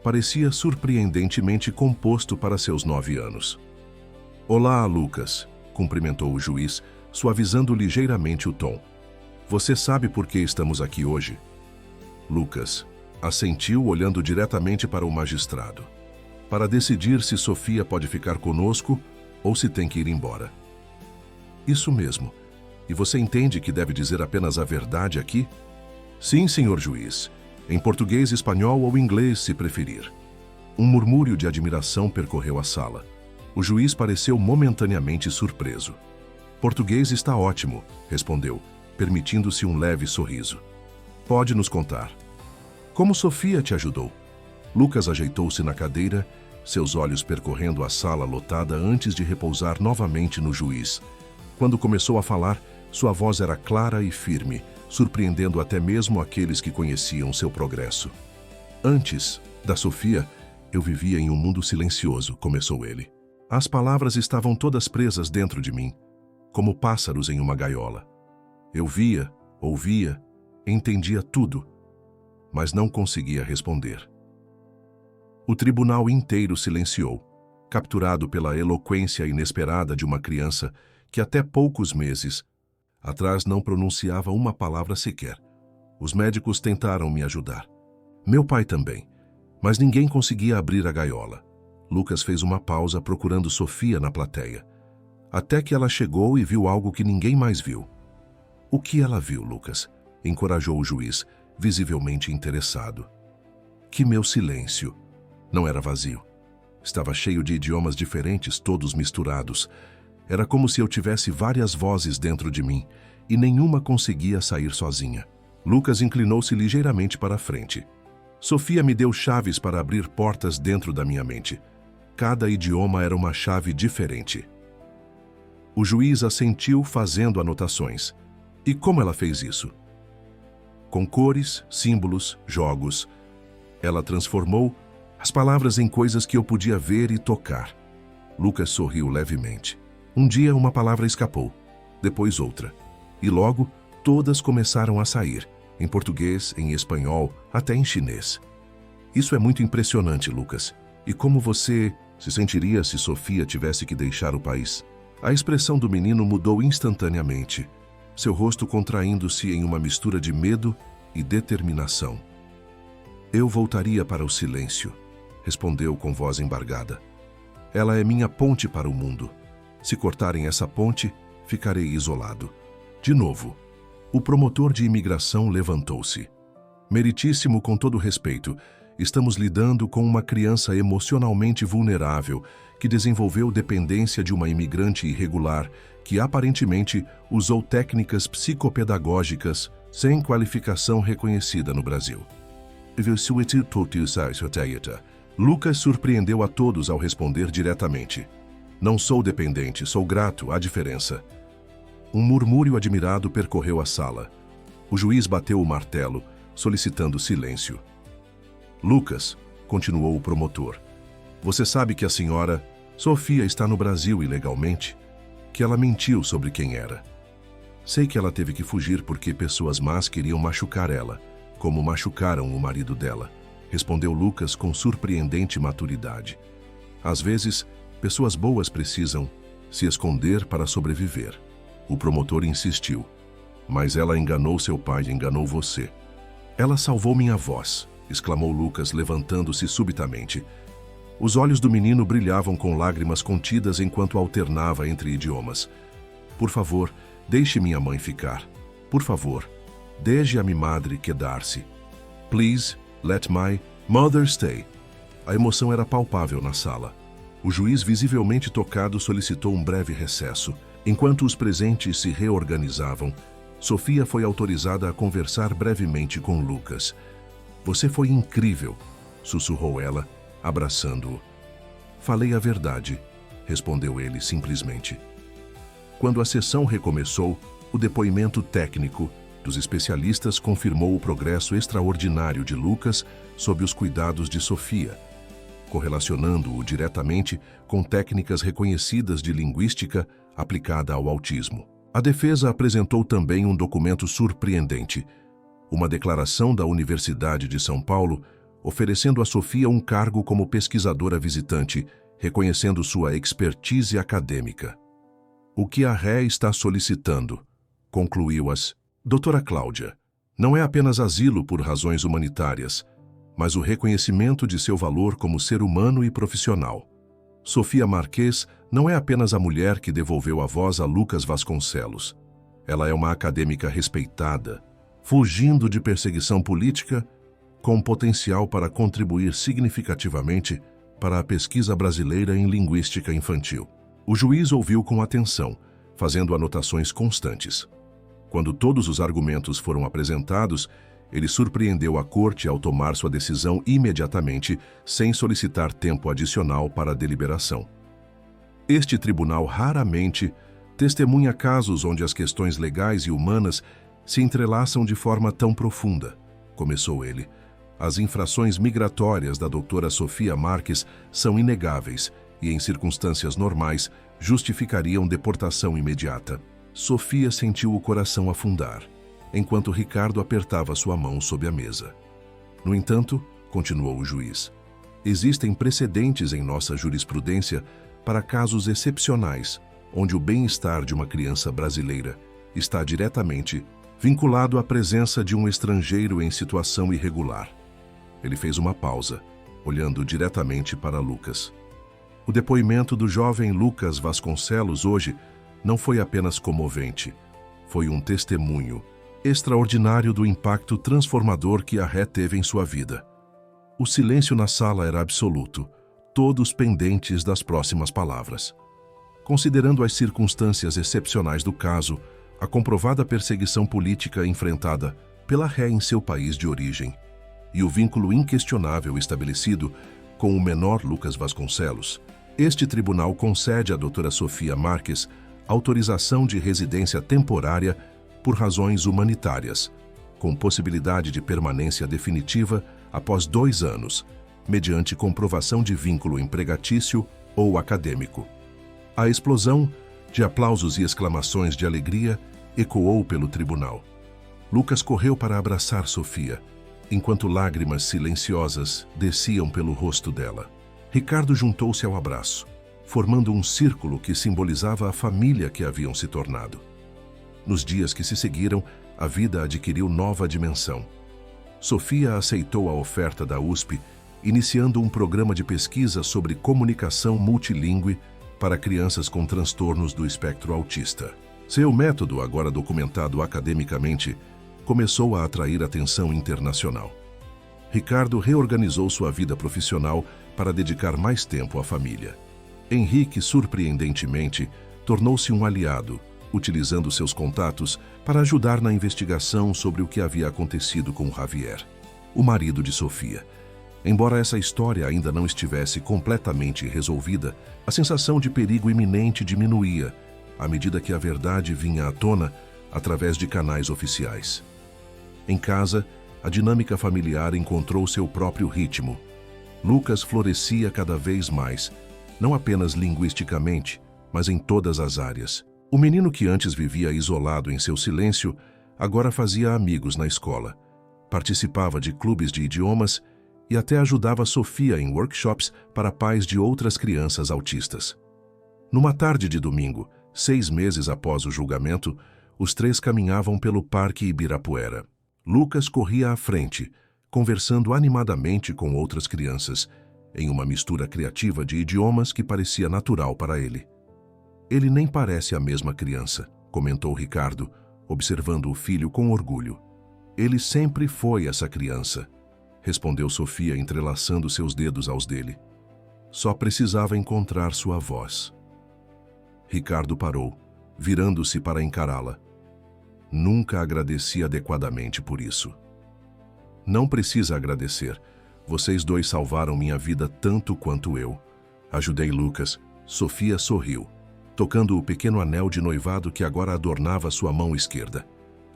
Parecia surpreendentemente composto para seus 9 anos. "Olá, Lucas", cumprimentou o juiz, suavizando ligeiramente o tom. "Você sabe por que estamos aqui hoje?" Lucas assentiu, olhando diretamente para o magistrado. "Para decidir se Sofia pode ficar conosco ou se tem que ir embora." "Isso mesmo. E você entende que deve dizer apenas a verdade aqui?" "Sim, senhor juiz. Em português, espanhol ou inglês, se preferir." Um murmúrio de admiração percorreu a sala. O juiz pareceu momentaneamente surpreso. "Português está ótimo", respondeu, permitindo-se um leve sorriso. "Pode nos contar. Como Sofia te ajudou?" Lucas ajeitou-se na cadeira, seus olhos percorrendo a sala lotada antes de repousar novamente no juiz. Quando começou a falar, sua voz era clara e firme, surpreendendo até mesmo aqueles que conheciam seu progresso. "Antes da Sofia, eu vivia em um mundo silencioso", começou ele. "As palavras estavam todas presas dentro de mim, como pássaros em uma gaiola. Eu via, ouvia, entendia tudo, mas não conseguia responder." O tribunal inteiro silenciou, capturado pela eloquência inesperada de uma criança que até poucos meses atrás não pronunciava uma palavra sequer. Os médicos tentaram me ajudar. Meu pai também, mas ninguém conseguia abrir a gaiola. Lucas fez uma pausa procurando Sofia na plateia, até que ela chegou e viu algo que ninguém mais viu. O que ela viu, Lucas? Encorajou o juiz, visivelmente interessado. Que meu silêncio não era vazio. Estava cheio de idiomas diferentes, todos misturados. Era como se eu tivesse várias vozes dentro de mim e nenhuma conseguia sair sozinha. Lucas inclinou-se ligeiramente para a frente. Sofia me deu chaves para abrir portas dentro da minha mente. Cada idioma era uma chave diferente. O juiz assentiu fazendo anotações. E como ela fez isso? Com cores, símbolos, jogos. Ela transformou as palavras em coisas que eu podia ver e tocar. Lucas sorriu levemente. Um dia uma palavra escapou, depois outra. E logo, todas começaram a sair, em português, em espanhol, até em chinês. Isso é muito impressionante, Lucas. E como você se sentiria se Sofia tivesse que deixar o país? A expressão do menino mudou instantaneamente, seu rosto contraindo-se em uma mistura de medo e determinação. Eu voltaria para o silêncio, respondeu com voz embargada. Ela é minha ponte para o mundo. Se cortarem essa ponte, ficarei isolado. De novo, o promotor de imigração levantou-se. Meritíssimo, com todo respeito, estamos lidando com uma criança emocionalmente vulnerável que desenvolveu dependência de uma imigrante irregular que aparentemente usou técnicas psicopedagógicas sem qualificação reconhecida no Brasil. Lucas surpreendeu a todos ao responder diretamente. Não sou dependente, sou grato, há diferença. Um murmúrio admirado percorreu a sala. O juiz bateu o martelo, solicitando silêncio. Lucas, continuou o promotor, você sabe que a senhora Sofia está no Brasil ilegalmente? Que ela mentiu sobre quem era. Sei que ela teve que fugir porque pessoas más queriam machucar ela, como machucaram o marido dela, respondeu Lucas com surpreendente maturidade. Às vezes, pessoas boas precisam se esconder para sobreviver. O promotor insistiu. Mas ela enganou seu pai e enganou você. Ela salvou minha voz, exclamou Lucas, levantando-se subitamente. Os olhos do menino brilhavam com lágrimas contidas enquanto alternava entre idiomas. Por favor, deixe minha mãe ficar. Por favor, deixe a minha madre quedar-se. Please, let my mother stay. A emoção era palpável na sala. O juiz, visivelmente tocado, solicitou um breve recesso. Enquanto os presentes se reorganizavam, Sofia foi autorizada a conversar brevemente com Lucas. Você foi incrível, sussurrou ela, abraçando-o. Falei a verdade, respondeu ele simplesmente. Quando a sessão recomeçou, o depoimento técnico dos especialistas confirmou o progresso extraordinário de Lucas sob os cuidados de Sofia, correlacionando-o diretamente com técnicas reconhecidas de linguística aplicada ao autismo. A defesa apresentou também um documento surpreendente, uma declaração da Universidade de São Paulo oferecendo a Sofia um cargo como pesquisadora visitante, reconhecendo sua expertise acadêmica. O que a ré está solicitando, concluiu-as, Doutora Cláudia, não é apenas asilo por razões humanitárias, mas o reconhecimento de seu valor como ser humano e profissional. Sofia Marques não é apenas a mulher que devolveu a voz a Lucas Vasconcelos. Ela é uma acadêmica respeitada, fugindo de perseguição política, com potencial para contribuir significativamente para a pesquisa brasileira em linguística infantil. O juiz ouviu com atenção, fazendo anotações constantes. Quando todos os argumentos foram apresentados, ele surpreendeu a corte ao tomar sua decisão imediatamente, sem solicitar tempo adicional para a deliberação. Este tribunal raramente testemunha casos onde as questões legais e humanas se entrelaçam de forma tão profunda, começou ele. As infrações migratórias da doutora Sofia Marques são inegáveis e, em circunstâncias normais, justificariam deportação imediata. Sofia sentiu o coração afundar, enquanto Ricardo apertava sua mão sob a mesa. No entanto, continuou o juiz, existem precedentes em nossa jurisprudência para casos excepcionais, onde o bem-estar de uma criança brasileira está diretamente vinculado à presença de um estrangeiro em situação irregular. Ele fez uma pausa, olhando diretamente para Lucas. O depoimento do jovem Lucas Vasconcelos hoje não foi apenas comovente, foi um testemunho extraordinário do impacto transformador que a ré teve em sua vida. O silêncio na sala era absoluto, todos pendentes das próximas palavras. Considerando as circunstâncias excepcionais do caso, a comprovada perseguição política enfrentada pela ré em seu país de origem e o vínculo inquestionável estabelecido com o menor Lucas Vasconcelos, este tribunal concede à doutora Sofia Marques autorização de residência temporária por razões humanitárias, com possibilidade de permanência definitiva após 2 anos, mediante comprovação de vínculo empregatício ou acadêmico. A explosão de aplausos e exclamações de alegria ecoou pelo tribunal. Lucas correu para abraçar Sofia, enquanto lágrimas silenciosas desciam pelo rosto dela. Ricardo juntou-se ao abraço, formando um círculo que simbolizava a família que haviam se tornado. Nos dias que se seguiram, a vida adquiriu nova dimensão. Sofia aceitou a oferta da USP, iniciando um programa de pesquisa sobre comunicação multilíngue para crianças com transtornos do espectro autista. Seu método, agora documentado academicamente, começou a atrair atenção internacional. Ricardo reorganizou sua vida profissional para dedicar mais tempo à família. Henrique, surpreendentemente, tornou-se um aliado, utilizando seus contatos para ajudar na investigação sobre o que havia acontecido com Javier, o marido de Sofia. Embora essa história ainda não estivesse completamente resolvida, a sensação de perigo iminente diminuía à medida que a verdade vinha à tona através de canais oficiais. Em casa, a dinâmica familiar encontrou seu próprio ritmo. Lucas florescia cada vez mais, não apenas linguisticamente, mas em todas as áreas. O menino que antes vivia isolado em seu silêncio, agora fazia amigos na escola, participava de clubes de idiomas e até ajudava Sofia em workshops para pais de outras crianças autistas. Numa tarde de domingo, 6 meses após o julgamento, os 3 caminhavam pelo Parque Ibirapuera. Lucas corria à frente, conversando animadamente com outras crianças, em uma mistura criativa de idiomas que parecia natural para ele. Ele nem parece a mesma criança, comentou Ricardo, observando o filho com orgulho. Ele sempre foi essa criança, respondeu Sofia, entrelaçando seus dedos aos dele. Só precisava encontrar sua voz. Ricardo parou, virando-se para encará-la. Nunca agradeci adequadamente por isso. Não precisa agradecer. Vocês 2 salvaram minha vida tanto quanto eu. Ajudei Lucas. Sofia sorriu, tocando o pequeno anel de noivado que agora adornava sua mão esquerda.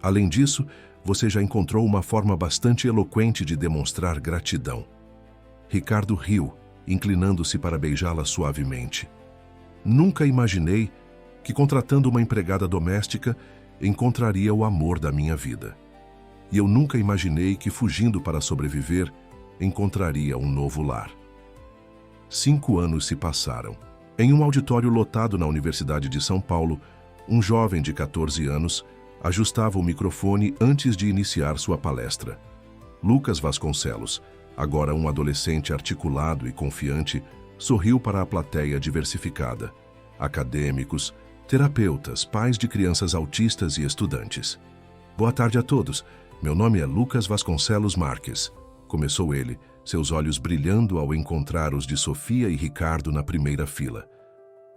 Além disso, você já encontrou uma forma bastante eloquente de demonstrar gratidão. Ricardo riu, inclinando-se para beijá-la suavemente. Nunca imaginei que, contratando uma empregada doméstica, encontraria o amor da minha vida. E eu nunca imaginei que, fugindo para sobreviver, encontraria um novo lar. 5 anos se passaram. Em um auditório lotado na Universidade de São Paulo, um jovem de 14 anos ajustava o microfone antes de iniciar sua palestra. Lucas Vasconcelos, agora um adolescente articulado e confiante, sorriu para a plateia diversificada: acadêmicos, terapeutas, pais de crianças autistas e estudantes. Boa tarde a todos. Meu nome é Lucas Vasconcelos Marques, começou ele, seus olhos brilhando ao encontrar os de Sofia e Ricardo na primeira fila.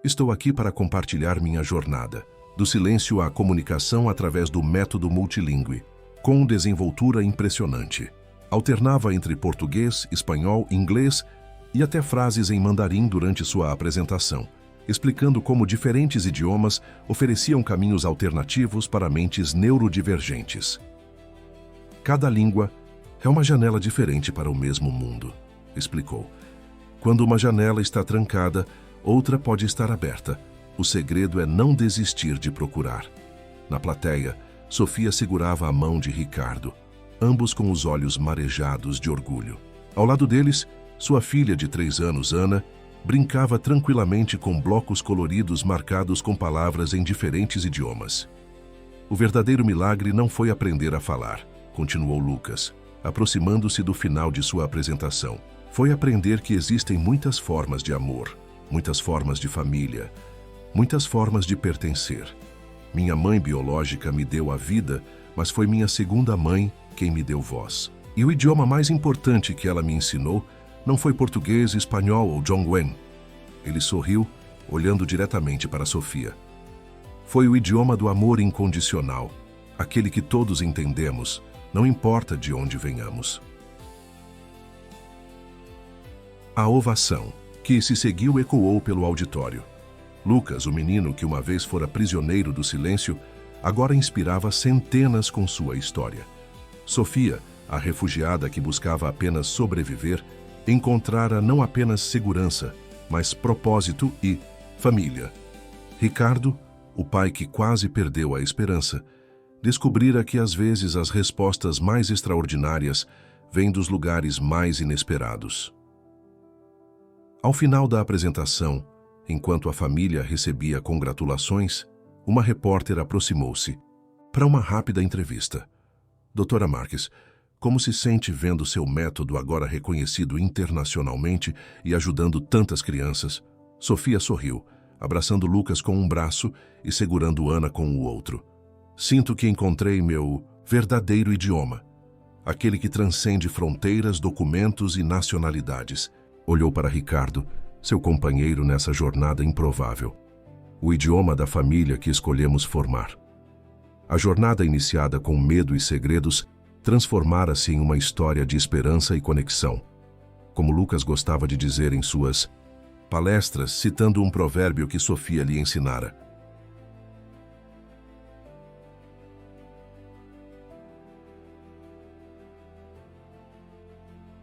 Estou aqui para compartilhar minha jornada, do silêncio à comunicação através do método multilíngue, com desenvoltura impressionante. Alternava entre português, espanhol, inglês e até frases em mandarim durante sua apresentação, explicando como diferentes idiomas ofereciam caminhos alternativos para mentes neurodivergentes. Cada língua é uma janela diferente para o mesmo mundo, explicou. Quando uma janela está trancada, outra pode estar aberta. O segredo é não desistir de procurar. Na plateia, Sofia segurava a mão de Ricardo, ambos com os olhos marejados de orgulho. Ao lado deles, sua filha de 3 anos, Ana, brincava tranquilamente com blocos coloridos marcados com palavras em diferentes idiomas. O verdadeiro milagre não foi aprender a falar, continuou Lucas, aproximando-se do final de sua apresentação. Foi aprender que existem muitas formas de amor, muitas formas de família, muitas formas de pertencer. Minha mãe biológica me deu a vida, mas foi minha segunda mãe quem me deu voz. E o idioma mais importante que ela me ensinou não foi português, espanhol ou Zhongwen. Ele sorriu, olhando diretamente para Sofia. Foi o idioma do amor incondicional, aquele que todos entendemos, não importa de onde venhamos. A ovação, que se seguiu, ecoou pelo auditório. Lucas, o menino que uma vez fora prisioneiro do silêncio, agora inspirava centenas com sua história. Sofia, a refugiada que buscava apenas sobreviver, encontrara não apenas segurança, mas propósito e família. Ricardo, o pai que quase perdeu a esperança, descobrira que às vezes as respostas mais extraordinárias vêm dos lugares mais inesperados. Ao final da apresentação, enquanto a família recebia congratulações, uma repórter aproximou-se para uma rápida entrevista. Doutora Marques, como se sente vendo seu método agora reconhecido internacionalmente e ajudando tantas crianças? Sofia sorriu, abraçando Lucas com um braço e segurando Ana com o outro. Sinto que encontrei meu verdadeiro idioma, aquele que transcende fronteiras, documentos e nacionalidades. Olhou para Ricardo, seu companheiro nessa jornada improvável. O idioma da família que escolhemos formar. A jornada iniciada com medo e segredos transformara-se em uma história de esperança e conexão. Como Lucas gostava de dizer em suas palestras, citando um provérbio que Sofia lhe ensinara: